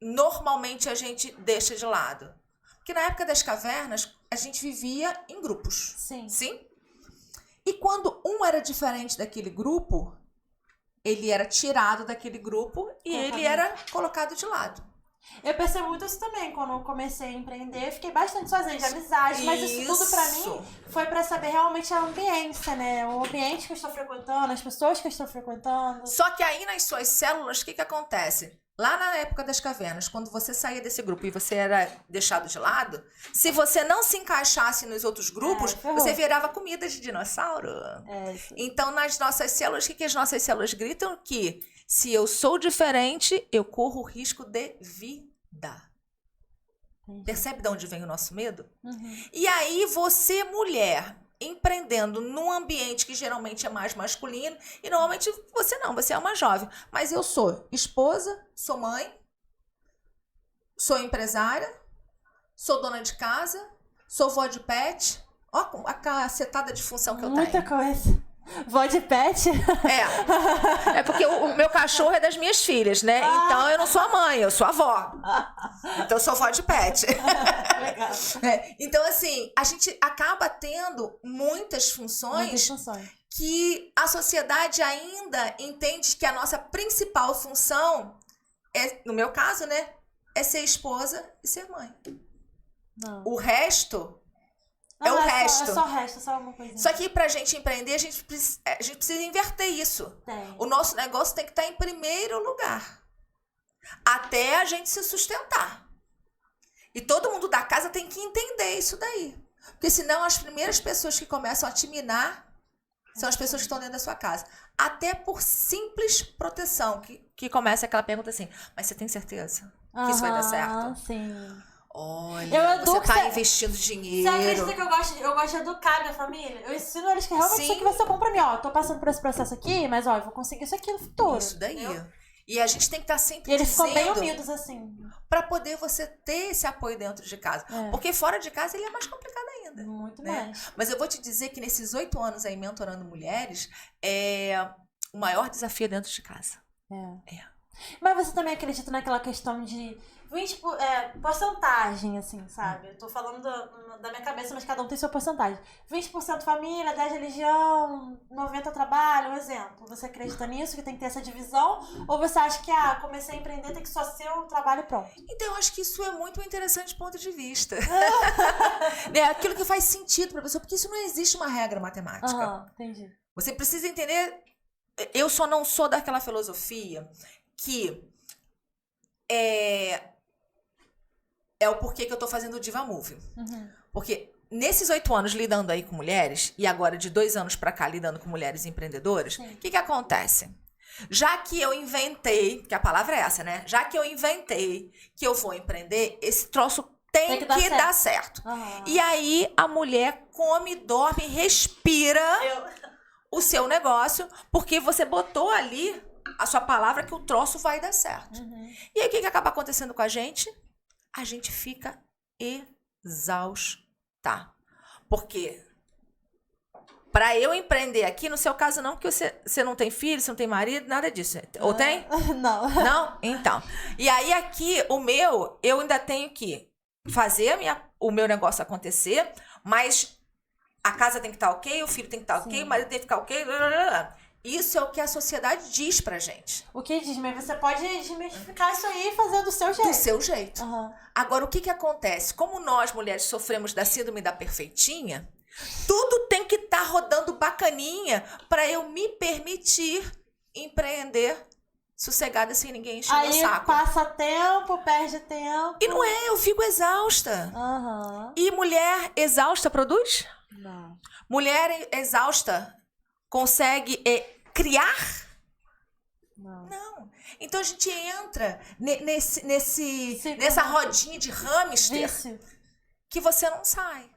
normalmente a gente deixa de lado? Porque na época das cavernas, a gente vivia em grupos. Sim? E quando um era diferente daquele grupo, ele era tirado daquele grupo e ele era colocado de lado. Eu percebo muito isso também. Quando eu comecei a empreender, fiquei bastante sozinha de amizade. Mas isso tudo pra mim foi pra saber realmente a ambiência, né? O ambiente que eu estou frequentando, as pessoas que eu estou frequentando. Só que aí nas suas células, o que acontece? Lá na época das cavernas, quando você saía desse grupo e você era deixado de lado, se você não se encaixasse nos outros grupos, você virava comida de dinossauro. Então, nas nossas células, o que as nossas células gritam? Que se eu sou diferente, eu corro o risco de vida. Percebe de onde vem o nosso medo? E aí, você, mulher, empreendendo num ambiente que geralmente é mais masculino, e normalmente você é uma jovem, mas eu sou esposa, sou mãe, sou empresária, sou dona de casa, sou vó de pet, ó a cacetada de função que eu tenho. Muita coisa. Vó de pet? É porque o meu cachorro é das minhas filhas, né? Então eu não sou a mãe, eu sou a avó. Então eu sou vó de pet. Legal. Então, assim, a gente acaba tendo muitas funções que a sociedade ainda entende que a nossa principal função é, no meu caso, né? É ser esposa e ser mãe. Não. O resto... É o resto. É só o resto, é só uma coisinha. Só que pra gente empreender, a gente precisa inverter isso. O nosso negócio tem que estar em primeiro lugar. Até a gente se sustentar. E todo mundo da casa tem que entender isso daí. Porque senão as primeiras pessoas que começam a te minar são as pessoas que estão dentro da sua casa. Até por simples proteção. Que começa aquela pergunta assim, mas você tem certeza que isso vai dar certo? Sim. Olha, você tá investindo dinheiro. Você acredita que eu gosto de educar minha família? Eu ensino eles que realmente isso aqui vai ser bom pra mim. Ó, eu tô passando por esse processo aqui, mas ó, eu vou conseguir isso aqui no futuro. Isso daí. E a gente tem que estar sempre E eles ficam bem dizendo unidos, assim. pra poder você ter esse apoio dentro de casa. Porque fora de casa ele é mais complicado ainda. Muito né? mais. Mas eu vou te dizer que nesses 8 anos aí mentorando mulheres, o maior desafio é dentro de casa. Mas você também acredita naquela questão de 20 porcentagem, assim, sabe? Eu tô falando da minha cabeça, mas cada um tem sua porcentagem. 20% família, 10% religião, 90% trabalho, um exemplo. Você acredita nisso, que tem que ter essa divisão? Ou você acha que, comecei a empreender, tem que só ser o trabalho pronto? Então, eu acho que isso é muito interessante ponto de vista. É aquilo que faz sentido pra pessoa, porque isso não existe uma regra matemática. Entendi. Você precisa entender... Eu só não sou daquela filosofia que é o porquê que eu tô fazendo o Diva Move. Porque nesses 8 anos lidando aí com mulheres, e agora de 2 anos pra cá lidando com mulheres empreendedoras, o que acontece? Já que eu inventei, que a palavra é essa, né? Já que eu inventei que eu vou empreender, esse troço tem que dar certo. E aí a mulher come, dorme, respira o seu negócio, porque você botou ali a sua palavra que o troço vai dar certo. E aí o que acaba acontecendo com a gente? A gente fica exausta. Porque para eu empreender aqui, no seu caso não, porque você não tem filho, você não tem marido, nada disso. Ou tem? Não. Não? Então. E aí aqui, eu ainda tenho que fazer o meu negócio acontecer, mas a casa tem que estar ok, o filho tem que estar ok, o marido tem que ficar ok. Isso é o que a sociedade diz pra gente. O que diz? Mas você pode desmistificar isso aí e fazer do seu jeito. Do seu jeito. Agora, o que acontece? Como nós, mulheres, sofremos da síndrome da perfeitinha, tudo tem que estar rodando bacaninha pra eu me permitir empreender sossegada sem ninguém encher o saco. Aí passa tempo, perde tempo. E não eu fico exausta. E mulher exausta produz? Não. Mulher exausta consegue criar? Não. Então a gente entra nessa rodinha de hamster que você não sai.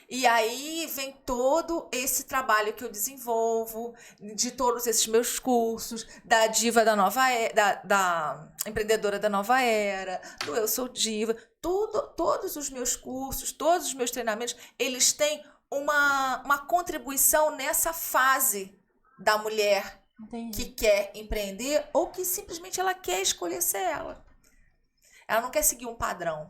E aí vem todo esse trabalho que eu desenvolvo, de todos esses meus cursos, da diva da nova era, da empreendedora da nova era, do Eu Sou Diva, todos os meus cursos, todos os meus treinamentos, eles têm uma contribuição nessa fase da mulher que quer empreender ou que simplesmente ela quer escolher ser ela. Ela não quer seguir um padrão.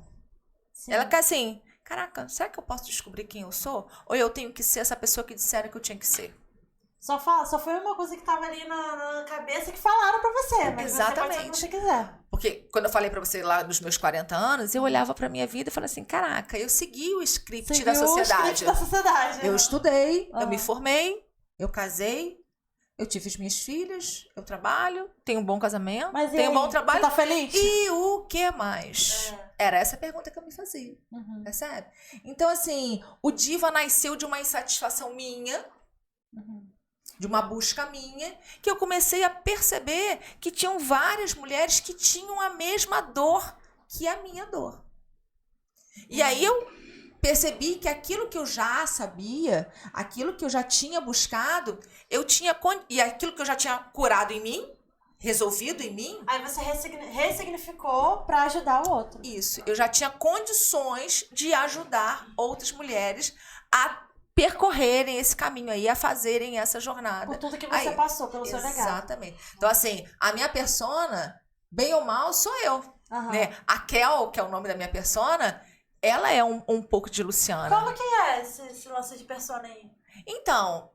Ela quer assim, caraca, será que eu posso descobrir quem eu sou? Ou eu tenho que ser essa pessoa que disseram que eu tinha que ser? Só foi uma coisa que tava ali na cabeça que falaram pra você, mas você pode ser o que você quiser. Porque quando eu falei pra você lá dos meus 40 anos, eu olhava pra minha vida e falei assim, caraca, eu segui o script da sociedade. Eu estudei, eu me formei, eu casei, eu tive as minhas filhas, eu trabalho, tenho um bom casamento, tenho um bom trabalho. Você tá feliz? E o que mais? Era essa a pergunta que eu me fazia. Percebe? Então, assim, o Diva nasceu de uma insatisfação minha, de uma busca minha, que eu comecei a perceber que tinham várias mulheres que tinham a mesma dor que a minha dor. E aí eu percebi que aquilo que eu já sabia, aquilo que eu já tinha buscado, e aquilo que eu já tinha curado em mim, resolvido em mim. Aí você ressignificou pra ajudar o outro. Isso. Eu já tinha condições de ajudar outras mulheres a percorrerem esse caminho aí, a fazerem essa jornada. Por tudo que você passou, pelo seu legado. Exatamente. Então, assim, a minha persona, bem ou mal, sou eu. Né? A Kel, que é o nome da minha persona, ela é um pouco de Luciana. Como que é esse lance de persona aí? Então,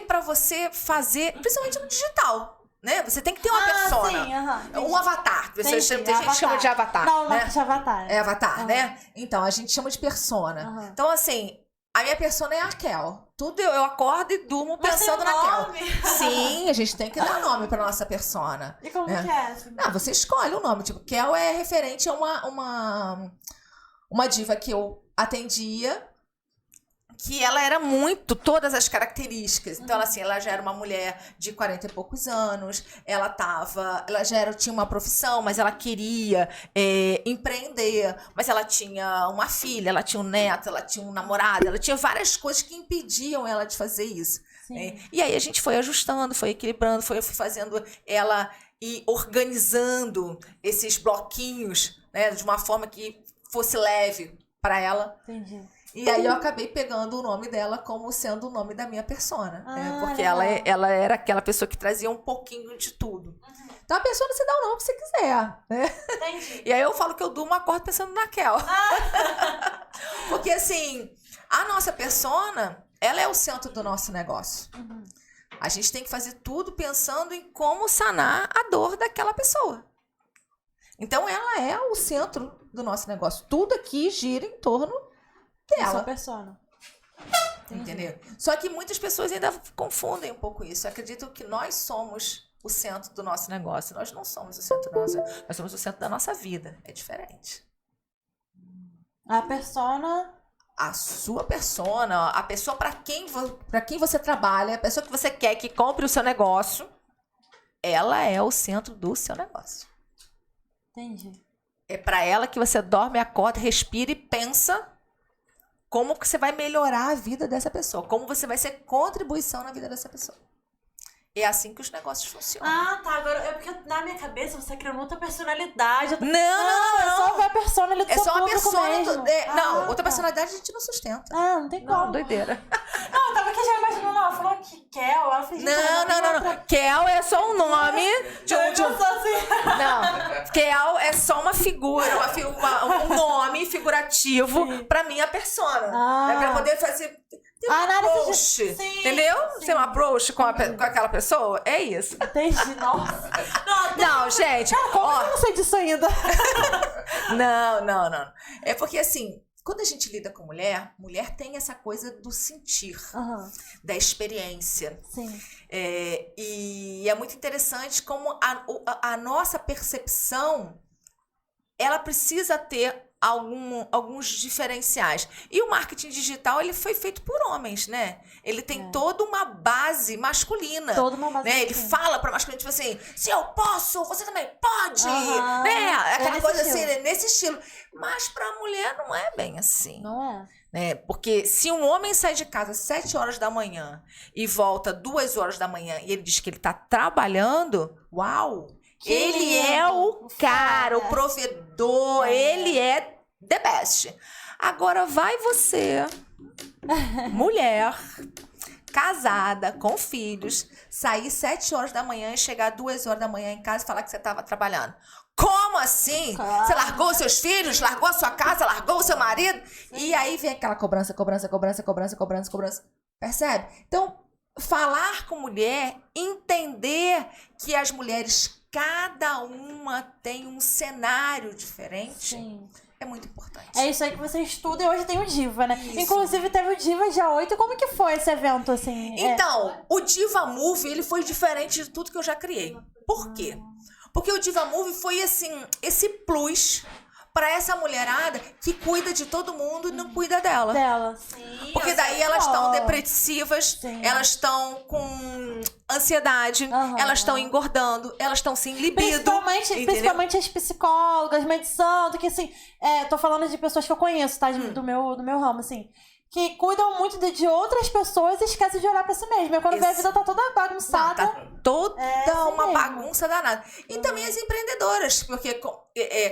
pra você fazer, principalmente no digital, né? Você tem que ter uma persona. Sim, um avatar. Tem gente que chama de avatar. Não, né? Não de avatar. É avatar, né? Então, a gente chama de persona. Então, assim, a minha persona é a Kel. Tudo eu acordo e durmo pensando na Kel. Sim, a gente tem que dar nome pra nossa persona. E como que é? Assim? Você escolhe o nome. Tipo, Kel é referente a uma diva que eu atendia, que ela era todas as características. Então, ela já era uma mulher de 40 e poucos anos, ela tinha uma profissão, mas ela queria empreender, mas ela tinha uma filha, ela tinha um neto, ela tinha um namorado, ela tinha várias coisas que impediam ela de fazer isso. E aí a gente foi ajustando, foi equilibrando, foi fazendo ela ir organizando esses bloquinhos, né, de uma forma que fosse leve para ela. Entendi. E aí eu acabei pegando o nome dela como sendo o nome da minha persona. Né? Porque legal. ela era aquela pessoa que trazia um pouquinho de tudo. Então a persona você dá o nome que você quiser. Né? Entendi. E aí eu falo que eu durmo, acordo pensando na Kel. Porque assim, a nossa persona, ela é o centro do nosso negócio. A gente tem que fazer tudo pensando em como sanar a dor daquela pessoa. Então ela é o centro do nosso negócio. Tudo aqui gira em torno dela. Sua persona. Entendeu? Só que muitas pessoas ainda confundem um pouco isso. Acreditam que nós somos o centro do nosso negócio. Nós não somos o centro do nosso negócio. Nós somos o centro da nossa vida. É diferente. A persona... A sua persona, a pessoa para quem você trabalha, a pessoa que você quer que compre o seu negócio, ela é o centro do seu negócio. Entendi. É para ela que você dorme, acorda, respira e pensa como que você vai melhorar a vida dessa pessoa, como você vai ser contribuição na vida dessa pessoa. É assim que os negócios funcionam. Ah, tá. Agora, é porque na minha cabeça você criou outra personalidade. Não. É só uma persona ali do É seu só uma público persona. mesmo. Não, outra tá. personalidade a gente não sustenta. Ah, não tem como. Não, doideira. Não, eu tava aqui já imaginando, ela falou que Kel, ela fez Não. Kel é só um nome de um. Não, Kel é só uma figura, um nome figurativo pra minha persona. É pra poder fazer. Nada Approach, sim, entendeu? sim. Ser um approach com aquela pessoa, é isso. Entendi, nossa. Não, gente. Como eu não sei disso ainda? Não. É porque assim, quando a gente lida com mulher tem essa coisa do sentir, da experiência. Sim. E é muito interessante como a nossa percepção, ela precisa ter alguns diferenciais. E o marketing digital, ele foi feito por homens, né? Ele tem toda uma base masculina. Toda uma base né? Ele fala pra masculino, tipo assim, se eu posso, você também pode! Né? Aquela coisa assim, nesse estilo. Mas pra mulher não é bem assim. Não é? Né? Porque se um homem sai de casa às 7 horas da manhã e volta 2 horas da manhã e ele diz que ele tá trabalhando, uau! Ele é o cara, o provedor, ele é the best. Agora vai você, mulher, casada, com filhos, sair 7 horas da manhã e chegar 2 horas da manhã em casa e falar que você estava trabalhando. Como assim? Claro. Você largou os seus filhos, largou a sua casa, largou o seu marido? E aí vem aquela cobrança. Percebe? Então, falar com mulher, entender que as mulheres, cada uma tem um cenário diferente, Sim. é muito importante. É isso aí que você estuda e hoje tem o Diva, né? Isso. Inclusive teve o Diva dia 8. Como que foi esse evento, assim? Então, o Diva Move, ele foi diferente de tudo que eu já criei. Por quê? Porque o Diva Move foi, assim, esse plus para essa mulherada que cuida de todo mundo e não cuida dela. Sim. Porque daí elas estão depressivas, Sim. elas estão com ansiedade, elas estão engordando, elas estão sem libido. Principalmente as psicólogas, medição, que assim, tô falando de pessoas que eu conheço, tá? Do meu ramo, assim. Que cuidam muito de outras pessoas e esquecem de olhar pra si mesma. E quando vê a vida tá toda bagunçada. Tá toda uma mesmo. bagunça danada. E também as empreendedoras, porque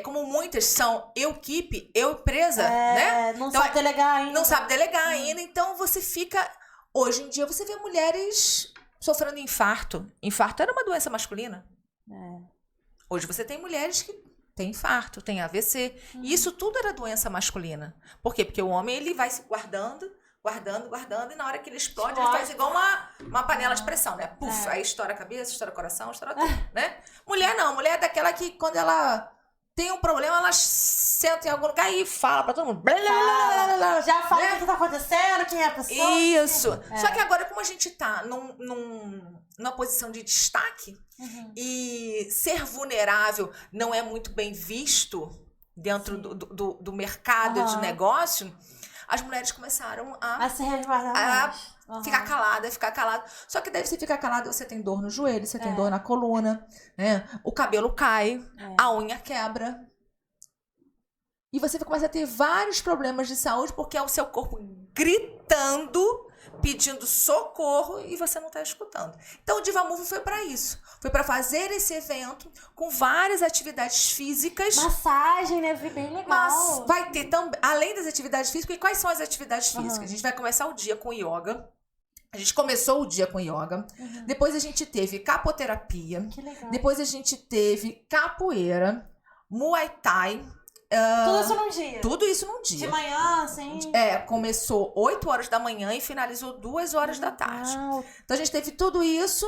como muitas são eu equipe, eu empresa, né? Não Então, sabe delegar ainda. Não sabe delegar ainda, então você fica... Hoje em dia você vê mulheres sofrendo infarto. Infarto era uma doença masculina. Hoje você tem mulheres que têm infarto, têm AVC. E isso tudo era doença masculina. Por quê? Porque o homem, ele vai se guardando, e na hora que ele explode, ele faz igual uma panela de pressão, né? Puf, aí estoura a cabeça, estoura o coração, estoura tudo, né? Mulher não, mulher é daquela que quando ela tem um problema, ela senta em algum lugar e fala pra todo mundo. Já fala o que tá acontecendo, quem é a pessoa. Isso. Só que agora, como a gente tá numa posição de destaque e ser vulnerável não é muito bem visto dentro do mercado de negócio, as mulheres começaram a se resguardar mais. ficar calada. Só que daí você fica calada, você tem dor no joelho, você tem dor na coluna, né? O cabelo cai, a unha quebra. E você começa a ter vários problemas de saúde porque o seu corpo grita gritando, pedindo socorro e você não tá escutando. Então o Diva Move foi para isso. Foi para fazer esse evento com várias atividades físicas. Massagem, né? Bem legal. Mas vai ter também, além das atividades físicas, e quais são as atividades físicas? A gente vai começar o dia com yoga. A gente começou o dia com yoga. Depois a gente teve capoterapia. Que legal. Depois a gente teve capoeira, Muay Thai. Tudo isso num dia? Tudo isso num dia. De manhã, assim? Começou 8 horas da manhã e finalizou 2 horas da tarde. Então a gente teve tudo isso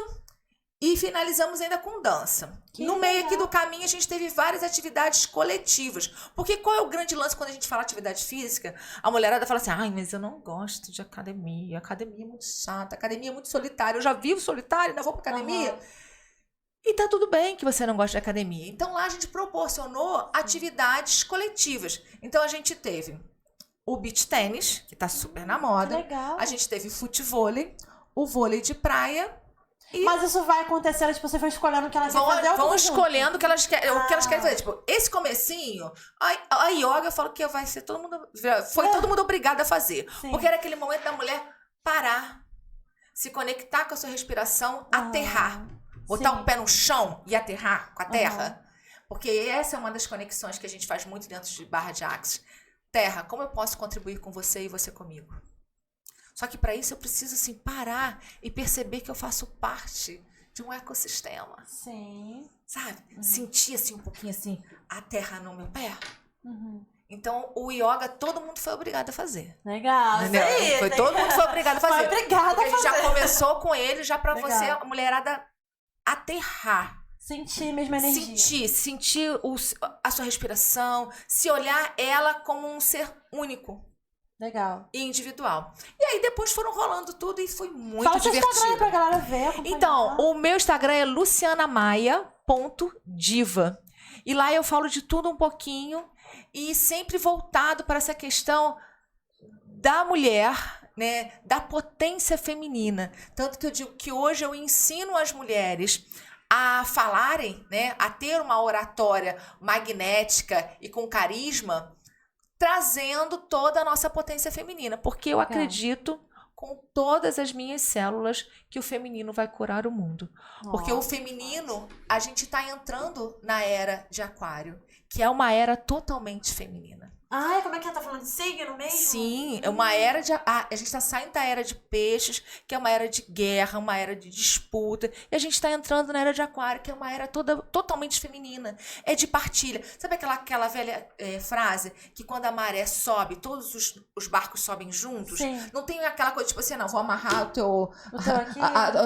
e finalizamos ainda com dança. No meio aqui do caminho a gente teve várias atividades coletivas. Porque qual é o grande lance quando a gente fala atividade física? A mulherada fala assim, ai, mas eu não gosto de academia. Academia é muito chata, academia é muito solitária. Eu já vivo solitária, ainda vou pra academia. E tá tudo bem que você não gosta de academia. Então lá a gente proporcionou atividades coletivas. Então a gente teve o beach tênis, que tá super na moda. Que legal. A gente teve futevôlei, o vôlei de praia. Mas isso vai acontecendo, tipo, você vai escolhendo o que elas querem fazer? Vão escolhendo o que elas querem fazer. Tipo, esse comecinho, a yoga, eu falo que vai ser todo mundo obrigado a fazer. Sim. Porque era aquele momento da mulher parar, se conectar com a sua respiração, aterrar. Botar o pé no chão e aterrar com a terra. Porque essa é uma das conexões que a gente faz muito dentro de Barra de Axis. Terra, como eu posso contribuir com você e você comigo? Só que para isso eu preciso, assim, parar e perceber que eu faço parte de um ecossistema. Sim. Sabe? Sentir, assim, um pouquinho, assim, a terra no meu pé. Então, o yoga, todo mundo foi obrigado a fazer. Legal. Entendeu? Isso aí. Todo mundo foi obrigado a fazer. Foi obrigado Porque a fazer. a gente já começou com ele, já para Legal. você, a mulherada, aterrar. Sentir mesmo a energia. Sentir a sua respiração, se olhar ela como um ser único. Legal. E individual. E aí depois foram rolando tudo e foi muito Fala seu divertido. Instagram pra galera ver, acompanhar. Então, o meu Instagram é lucianamaia.diva. E lá eu falo de tudo um pouquinho e sempre voltado para essa questão da mulher, né, da potência feminina. Tanto que eu digo que hoje eu ensino as mulheres a falarem, né, a ter uma oratória magnética e com carisma, trazendo toda a nossa potência feminina. Porque eu acredito com todas as minhas células que o feminino vai curar o mundo. Porque o feminino, a gente está entrando na era de Aquário, que é uma era totalmente feminina. Como é que ela tá falando de signo mesmo? Sim, é uma era de... a gente está saindo da era de peixes, que é uma era de guerra, uma era de disputa. E a gente está entrando na era de Aquário, que é uma era totalmente feminina. É de partilha. Sabe aquela velha frase que quando a maré sobe, todos os barcos sobem juntos? Sim. Não tem aquela coisa tipo assim, não, vou amarrar a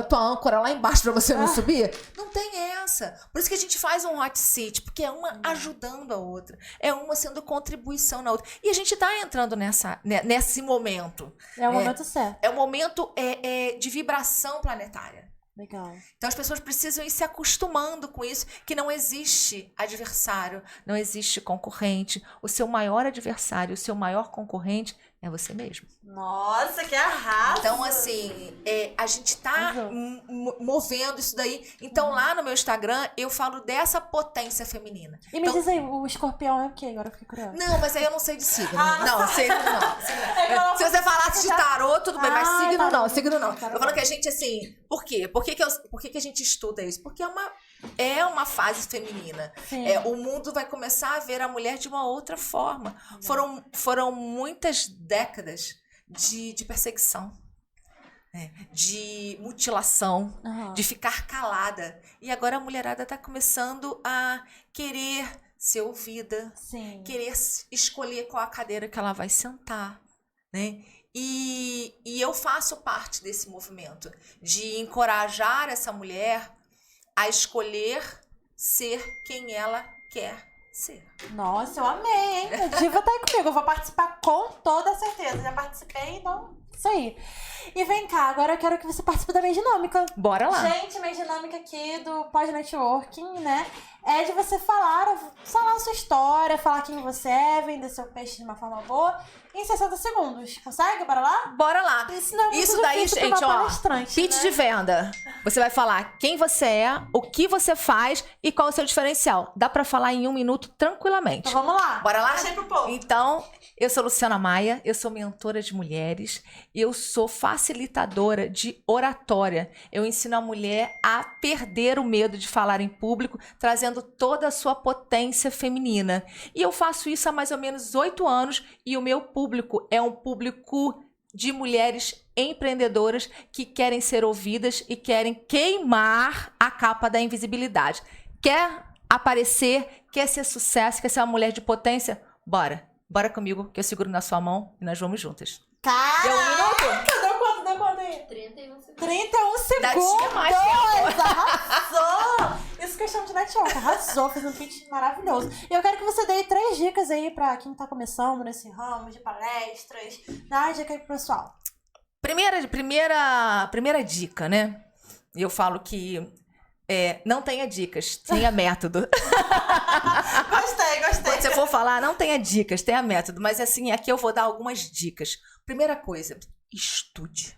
tua âncora lá embaixo para você não subir? Não tem essa. Por isso que a gente faz um hot seat, porque é uma ajudando a outra. É uma sendo contribuição na outra. E a gente está entrando nesse momento. É o momento certo. É o momento de vibração planetária. Legal. Então as pessoas precisam ir se acostumando com isso, que não existe adversário, não existe concorrente. O seu maior adversário, o seu maior concorrente é você mesmo. Nossa, que arraso! Então, assim, a gente tá movendo isso daí. Então, lá no meu Instagram, eu falo dessa potência feminina. E me diz aí, o escorpião é o quê? Agora eu fiquei curiosa. Não, mas aí eu não sei de signo. Não, signo não. Se você falasse de tarô, tudo bem, mas signo não, signo não. Eu falo que a gente, assim, por quê? Por que a gente estuda isso? Porque é uma fase feminina. O mundo vai começar a ver a mulher de uma outra forma. Foram muitas décadas de perseguição, de mutilação, de ficar calada. E agora a mulherada está começando a querer ser ouvida, querer escolher qual a cadeira que ela vai sentar, né? E eu faço parte desse movimento de encorajar essa mulher a escolher ser quem ela quer ser. Nossa, eu amei, hein? A Diva tá aí comigo. Eu vou participar com toda certeza. Já participei, então... Isso aí. E vem cá, agora eu quero que você participe da minha dinâmica. Bora lá. Gente, minha dinâmica aqui do pós-networking, né? é de você falar a sua história, falar quem você é, vender seu peixe de uma forma boa em 60 segundos. Consegue? Bora lá? Bora lá. Isso daí, gente, ó, pitch né? de venda. Você vai falar quem você é, o que você faz e qual é o seu diferencial. Dá pra falar em 1 minuto tranquilamente. Então vamos lá. Bora lá? Deixa aí pro povo. Então, eu sou Luciana Maia, eu sou mentora de mulheres, eu sou facilitadora de oratória. Eu ensino a mulher a perder o medo de falar em público, trazendo toda a sua potência feminina. E eu faço isso há mais ou menos 8 anos e o meu público é um público de mulheres empreendedoras que querem ser ouvidas e querem queimar a capa da invisibilidade. Quer aparecer, quer ser sucesso, quer ser uma mulher de potência? Bora. Bora comigo, que eu seguro na sua mão e nós vamos juntas. Caraca! Deu 1 minuto? Deu quanto aí? 31 segundos. 31 segundos! Tinha mais tempo. Arrasou! Isso que eu chamo de network. Arrasou, fez um pitch maravilhoso. E eu quero que você dê 3 dicas aí pra quem tá começando nesse ramo de palestras. Dá uma dica aí pro pessoal. Primeira dica, né? Eu falo que não tenha dicas, tenha método. Gostei. Quando você for falar, não tenha dicas, tenha método. Mas assim, aqui eu vou dar algumas dicas. Primeira coisa, estude.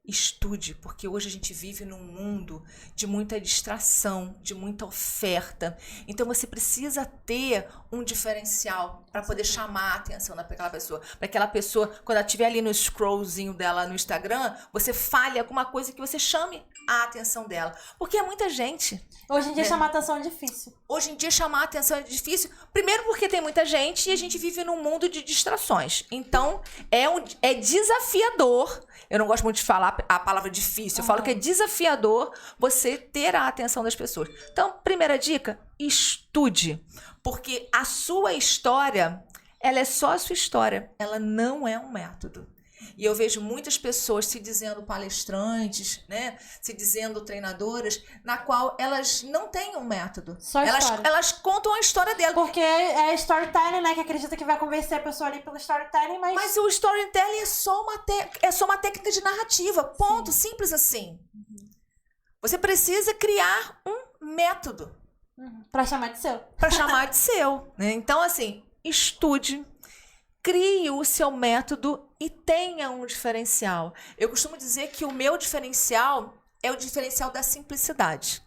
Estude, porque hoje a gente vive num mundo de muita distração, de muita oferta. Então você precisa ter um diferencial para poder chamar a atenção daquela pessoa. Para aquela pessoa, quando ela estiver ali no scrollzinho dela no Instagram, você fale alguma coisa que você chame a atenção dela. Porque é muita gente. Hoje em dia chamar atenção é difícil. Hoje em dia chamar a atenção é difícil. Primeiro porque tem muita gente e a gente vive num mundo de distrações. Então é desafiador. Eu não gosto muito de falar a palavra difícil. Eu falo que é desafiador você ter a atenção das pessoas. Então, primeira dica, estude. Porque a sua história, ela é só a sua história. Ela não é um método. E eu vejo muitas pessoas se dizendo palestrantes, né? Se dizendo treinadoras, na qual elas não têm um método. Só história. Elas contam a história dela. Porque é storytelling, né? Que acredita que vai convencer a pessoa ali pelo storytelling, mas... Mas o storytelling é só uma técnica de narrativa. Ponto. Sim. Simples assim. Você precisa criar um método. Pra chamar de seu. Para chamar de seu. Né? Então, assim, estude. Crie o seu método e tenha um diferencial. Eu costumo dizer que o meu diferencial é o diferencial da simplicidade.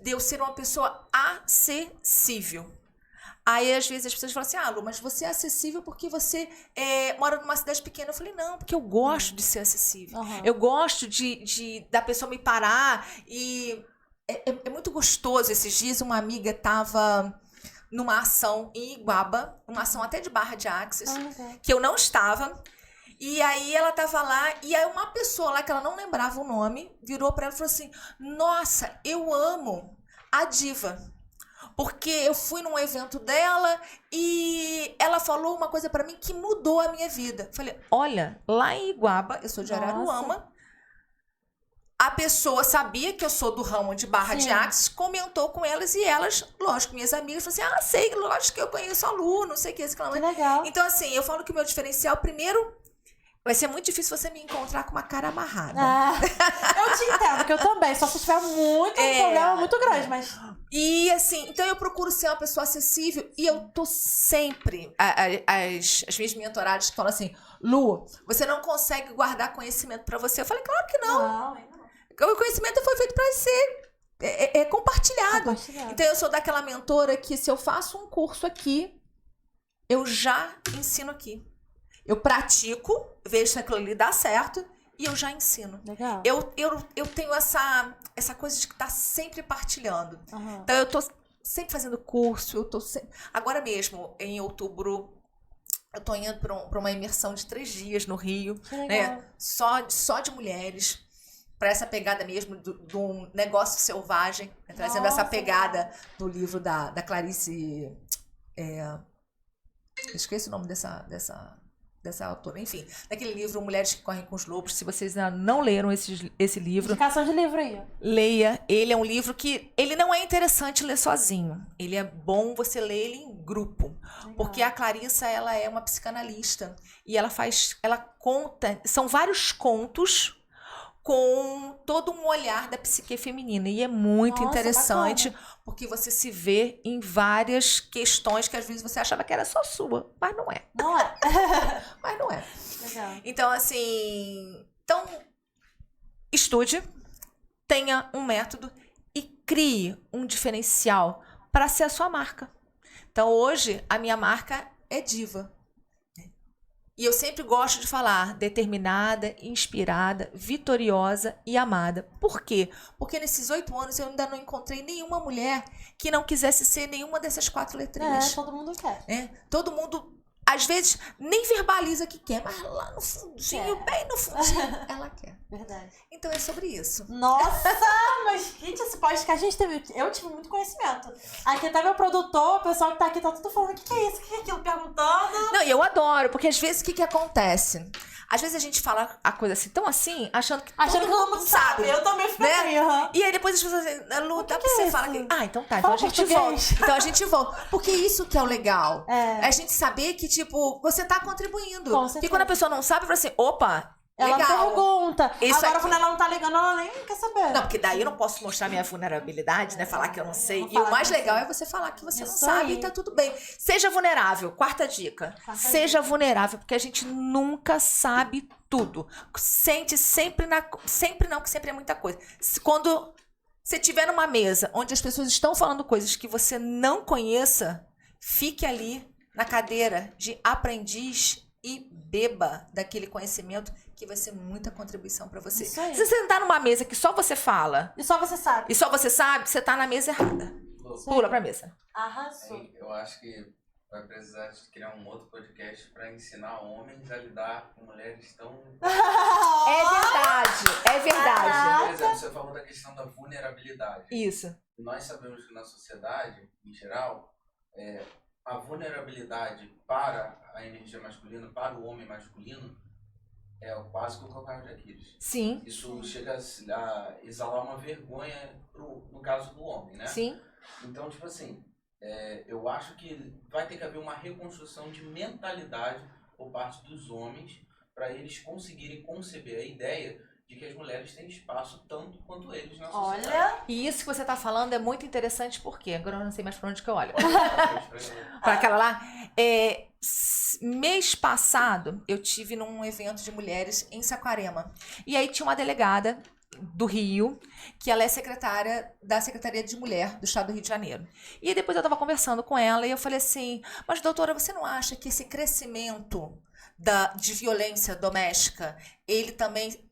De eu ser uma pessoa acessível. Aí, às vezes, as pessoas falam assim, Lu, mas você é acessível porque você mora numa cidade pequena. Eu falei, não, porque eu gosto de ser acessível. Eu gosto da pessoa me parar e é muito gostoso. Esses dias, uma amiga estava numa ação em Iguaba, uma ação até de Barra de Axis, que eu não estava. E aí ela tava lá, e aí uma pessoa lá, que ela não lembrava o nome, virou pra ela e falou assim, nossa, eu amo a diva. Porque eu fui num evento dela e ela falou uma coisa pra mim que mudou a minha vida. Falei, olha, lá em Iguaba, eu sou de Araruama, a pessoa sabia que eu sou do ramo de Barra de Axis, comentou com elas e elas, lógico, minhas amigas, falaram assim, sei, lógico que eu conheço a Lu, não sei o que, esse Que legal. Então, assim, eu falo que o meu diferencial, primeiro, vai ser muito difícil você me encontrar com uma cara amarrada. Eu te entendo, que eu também, só se tiver um problema muito grande, mas... E, assim, então eu procuro ser uma pessoa acessível e eu tô sempre... As minhas mentoradas que falam assim, Lu, você não consegue guardar conhecimento pra você. Eu falei, claro que não. O conhecimento foi feito para ser compartilhado. Então, eu sou daquela mentora que se eu faço um curso aqui, eu já ensino aqui. Eu pratico, vejo se aquilo ali dá certo e eu já ensino. Legal. Eu tenho essa coisa de estar sempre partilhando. Então, eu tô sempre fazendo curso. Agora mesmo, em outubro, eu tô indo para uma imersão de 3 dias no Rio. Né? Só de mulheres. Para essa pegada mesmo do negócio selvagem, né? Trazendo essa pegada do livro da Clarice... esqueci o nome dessa autora. Enfim, daquele livro Mulheres que Correm com os Lobos. Se vocês ainda não leram esse livro... Indicação de livro aí. Leia. Ele é um livro que... Ele não é interessante ler sozinho. Ele é bom você ler ele em grupo. Legal. Porque a Clarissa, ela é uma psicanalista. E ela conta... São vários contos... com todo um olhar da psique feminina. E é muito interessante, porque você se vê em várias questões que às vezes você achava que era só sua, mas não é. Não é. Mas não é. Legal. Então, assim... Então, estude, tenha um método e crie um diferencial para ser a sua marca. Então, hoje, a minha marca é diva. E eu sempre gosto de falar determinada, inspirada, vitoriosa e amada. Por quê? Porque nesses 8 anos eu ainda não encontrei nenhuma mulher que não quisesse ser nenhuma dessas 4 letrinhas. Todo mundo quer. Todo mundo, às vezes, nem verbaliza que quer, mas lá no fundinho, bem no fundinho, ela quer. Verdade. Então é sobre isso. Nossa, mas gente, esse podcast eu tive muito conhecimento. Aqui tá meu produtor, o pessoal que tá aqui tá tudo falando, o que é isso, o que é aquilo, perguntando. Não, e eu adoro, porque às vezes o que acontece? Às vezes a gente fala a coisa assim, tão assim, achando que todo mundo sabe. Eu também fico assim, E aí depois as pessoas dizem, Lu, dá pra você falar que... Ah, então tá, então Fala a gente português. volta. Então a gente volta. Porque isso que é o legal. É a gente saber que, tipo, você tá contribuindo. Porque quando a pessoa não sabe, fala assim, opa, ela legal. Pergunta. Isso agora, aqui... quando ela não tá ligando, ela nem quer saber. Não, porque daí eu não posso mostrar minha vulnerabilidade, né? Falar que eu não sei. Não E o mais que não legal sei. é você falar que você não Isso sabe aí. e tá tudo bem. Seja vulnerável. Quarta dica. Seja vulnerável, porque a gente nunca sabe tudo. Sente sempre Sempre não, que sempre é muita coisa. Quando você estiver numa mesa onde as pessoas estão falando coisas que você não conheça, fique ali na cadeira de aprendiz e beba daquele conhecimento que vai ser muita contribuição pra você. Isso aí. Se você sentar numa mesa que só você fala E só você sabe. e só você sabe, você tá na mesa errada. Pula pra mesa. Arrasou. Eu acho que vai precisar de criar um outro podcast pra ensinar homens a lidar com mulheres tão... É verdade, é verdade. Por exemplo, você falou da questão da vulnerabilidade. Isso. Nós sabemos que na sociedade, em geral, a vulnerabilidade para a energia masculina, para o homem masculino, é quase que o calcanhar de Aquiles. Sim. Isso chega a exalar uma vergonha no caso do homem, né? Sim. Então, tipo assim, eu acho que vai ter que haver uma reconstrução de mentalidade por parte dos homens para eles conseguirem conceber a ideia de que as mulheres têm espaço tanto quanto eles na sociedade. Olha. E isso que você tá falando é muito interessante, porque agora eu não sei mais pra onde que eu olho. Para aquela lá. Mês passado, eu tive num evento de mulheres em Saquarema. E aí tinha uma delegada do Rio, que ela é secretária da Secretaria de Mulher do Estado do Rio de Janeiro. E aí depois eu tava conversando com ela e eu falei assim, mas doutora, você não acha que esse crescimento de violência doméstica, ele também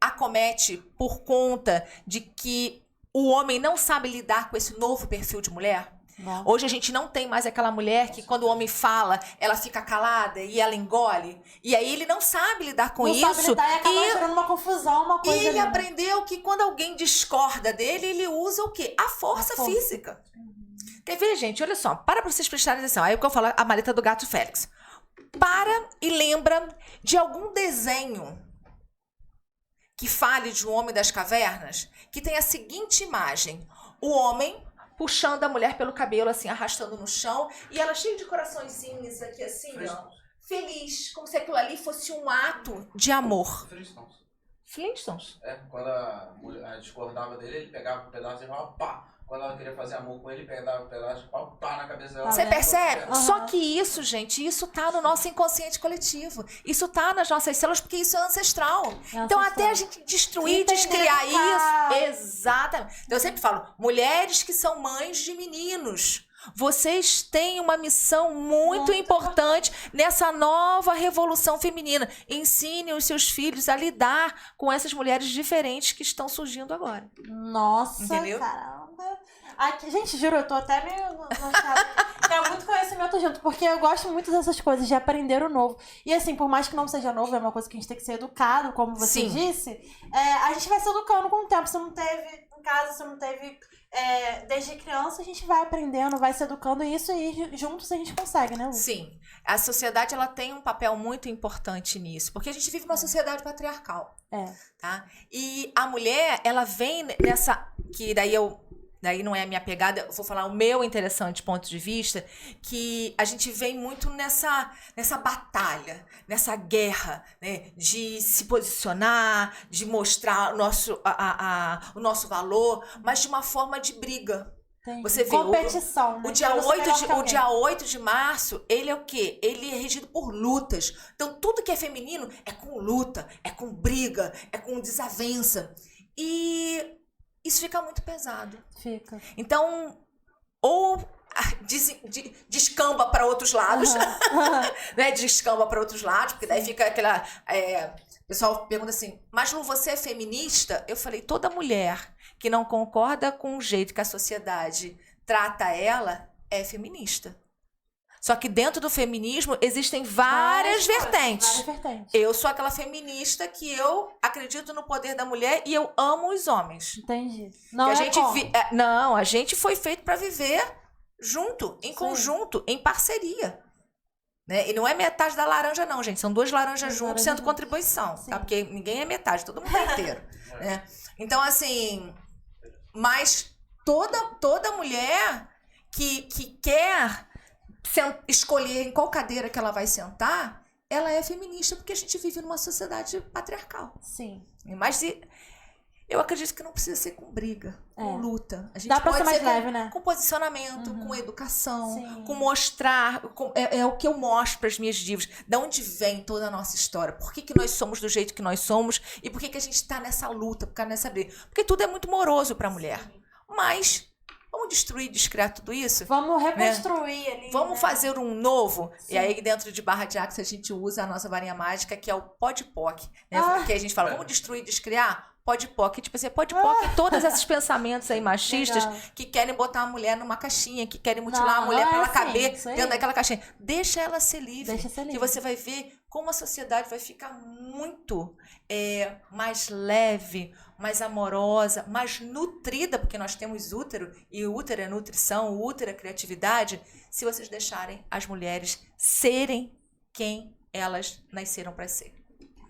acomete por conta de que o homem não sabe lidar com esse novo perfil de mulher? Não. Hoje a gente não tem mais aquela mulher que quando o homem fala, ela fica calada e ela engole. E aí ele não sabe lidar com isso. Não sabe lidar e acaba gerando uma confusão, uma coisa. E ele ali. aprendeu que quando alguém discorda dele, ele usa o quê? A força física. Quer ver, gente? Olha só, para vocês prestarem atenção. Aí o que eu falo, a maleta do gato Félix. Para e lembra de algum desenho que fale de um homem das cavernas, que tem a seguinte imagem. O homem puxando a mulher pelo cabelo, assim, arrastando no chão, e ela cheia de coraçõezinhos aqui, assim, ó. Feliz, como se aquilo ali fosse um ato de amor. Flintstones. Quando a mulher discordava dele, ele pegava um pedaço de pau, pá. Quando ela queria fazer amor com ele, pegava um pedaço de pau, pá, na cabeça dela. Você percebe? Só que isso, gente, isso tá no nosso inconsciente coletivo. Isso tá nas nossas células, porque isso é ancestral. Então, até a gente destruir, descriar isso... Exatamente. Então, eu sempre falo, mulheres que são mães de meninos, vocês têm uma missão muito importante nessa nova revolução feminina. Ensine os seus filhos a lidar com essas mulheres diferentes que estão surgindo agora. Nossa, entendeu? Caramba. Aqui, gente, juro, eu tô até meio... Tem muito conhecimento junto, porque eu gosto muito dessas coisas, de aprender o novo. E assim, por mais que não seja novo, é uma coisa que a gente tem que ser educado, como você disse, a gente vai se educando com o tempo. Se não teve em casa, se não teve desde criança, a gente vai aprendendo, vai se educando, e isso aí juntos a gente consegue, né, Lu? Sim. A sociedade, ela tem um papel muito importante nisso, porque a gente vive numa sociedade patriarcal. Tá? E a mulher, ela vem nessa... Que daí eu daí não é a minha pegada, eu vou falar o meu interessante ponto de vista, que a gente vem muito nessa batalha, nessa guerra, né, de se posicionar, de mostrar o nosso valor, mas de uma forma de briga. Entendi. Você vê, competição, né? o dia 8 de março, ele é o quê? Ele é regido por lutas. Então, tudo que é feminino é com luta, é com briga, é com desavença. E isso fica muito pesado. Fica. Então, ou descamba para outros lados, né? Descamba para outros lados, porque daí fica aquela... o pessoal pergunta assim, mas Lu, você é feminista? Eu falei, toda mulher que não concorda com o jeito que a sociedade trata ela é feminista. Só que dentro do feminismo existem várias vertentes. Eu sou aquela feminista que eu acredito no poder da mulher e eu amo os homens. Entendi. Não, a gente foi feito para viver junto, em conjunto, em parceria. Né? E não é metade da laranja não, gente. São 2 laranjas juntos sendo contribuição. Tá? Porque ninguém é metade, todo mundo é inteiro. Né? Então, assim... Mas toda mulher que quer escolher em qual cadeira que ela vai sentar, ela é feminista, porque a gente vive numa sociedade patriarcal. Sim. Mas eu acredito que não precisa ser com briga, com luta. A gente dá pra pode ser mais leve, né? Com posicionamento, com educação, com mostrar... É o que eu mostro para as minhas divas. Da onde vem toda a nossa história? Por que nós somos do jeito que nós somos? E por que a gente está nessa luta, nessa briga? Porque tudo é muito moroso para a mulher. Mas... Vamos destruir, descriar tudo isso? Vamos reconstruir ali. Vamos fazer um novo. Sim. E aí, dentro de Barra de Axis, a gente usa a nossa varinha mágica, que é o PODPOC. Né? Porque a gente fala, vamos destruir, descriar? PODPOC. Tipo assim, PODPOC, todos esses pensamentos aí machistas que querem botar a mulher numa caixinha, que querem mutilar a mulher para ela caber dentro daquela caixinha. Deixa ela ser livre. Que você vai ver como a sociedade vai ficar muito mais leve, mais amorosa, mais nutrida, porque nós temos útero, e o útero é nutrição, o útero é criatividade, se vocês deixarem as mulheres serem quem elas nasceram para ser.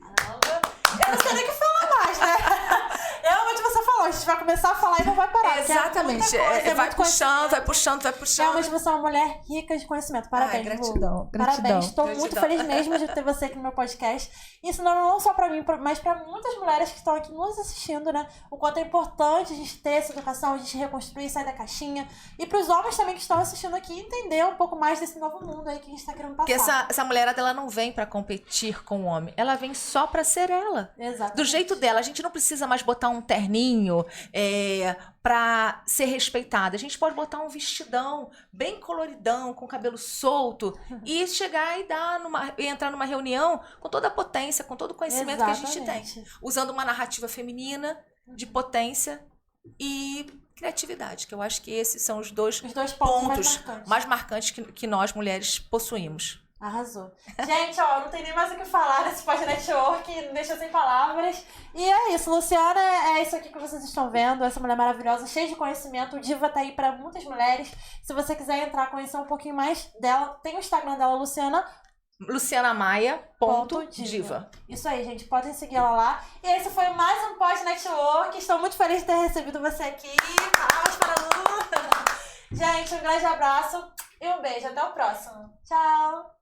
Caramba! Eu não sei nem o que falar mais, né? Realmente você falou, a gente vai começar a falar e não vai parar. Exatamente. Vai puxando. Realmente você é uma mulher rica de conhecimento. Parabéns, gratidão. Parabéns. Estou muito feliz mesmo de ter você aqui no meu podcast. Ensinando não só pra mim, mas pra muitas mulheres que estão aqui nos assistindo, né? O quanto é importante a gente ter essa educação, a gente reconstruir, sair da caixinha. E pros homens também que estão assistindo aqui, entender um pouco mais desse novo mundo aí que a gente tá querendo passar. Porque essa mulherada, ela não vem pra competir com o homem. Ela vem só pra ser ela. Exato. Do jeito dela. A gente não precisa mais botar um terninho pra ser respeitada. A gente pode botar um vestidão bem coloridão, com cabelo solto, e chegar e entrar numa reunião com toda a potência, com todo o conhecimento que a gente tem. Usando uma narrativa feminina, de potência e criatividade, que eu acho que esses são os dois pontos mais marcantes que nós, mulheres, possuímos. Arrasou. Gente, não tem nem mais o que falar nesse Pod Network, me deixa sem palavras. E é isso, Luciana é isso aqui que vocês estão vendo, essa mulher maravilhosa, cheia de conhecimento. O Diva tá aí pra muitas mulheres. Se você quiser entrar, conhecer um pouquinho mais dela, tem o Instagram dela, lucianamaia.diva. Isso aí, gente, podem seguir ela lá. E esse foi mais um Pod Network. Estou muito feliz de ter recebido você aqui. Palmas para a Lu. Gente, um grande abraço e um beijo. Até o próximo. Tchau.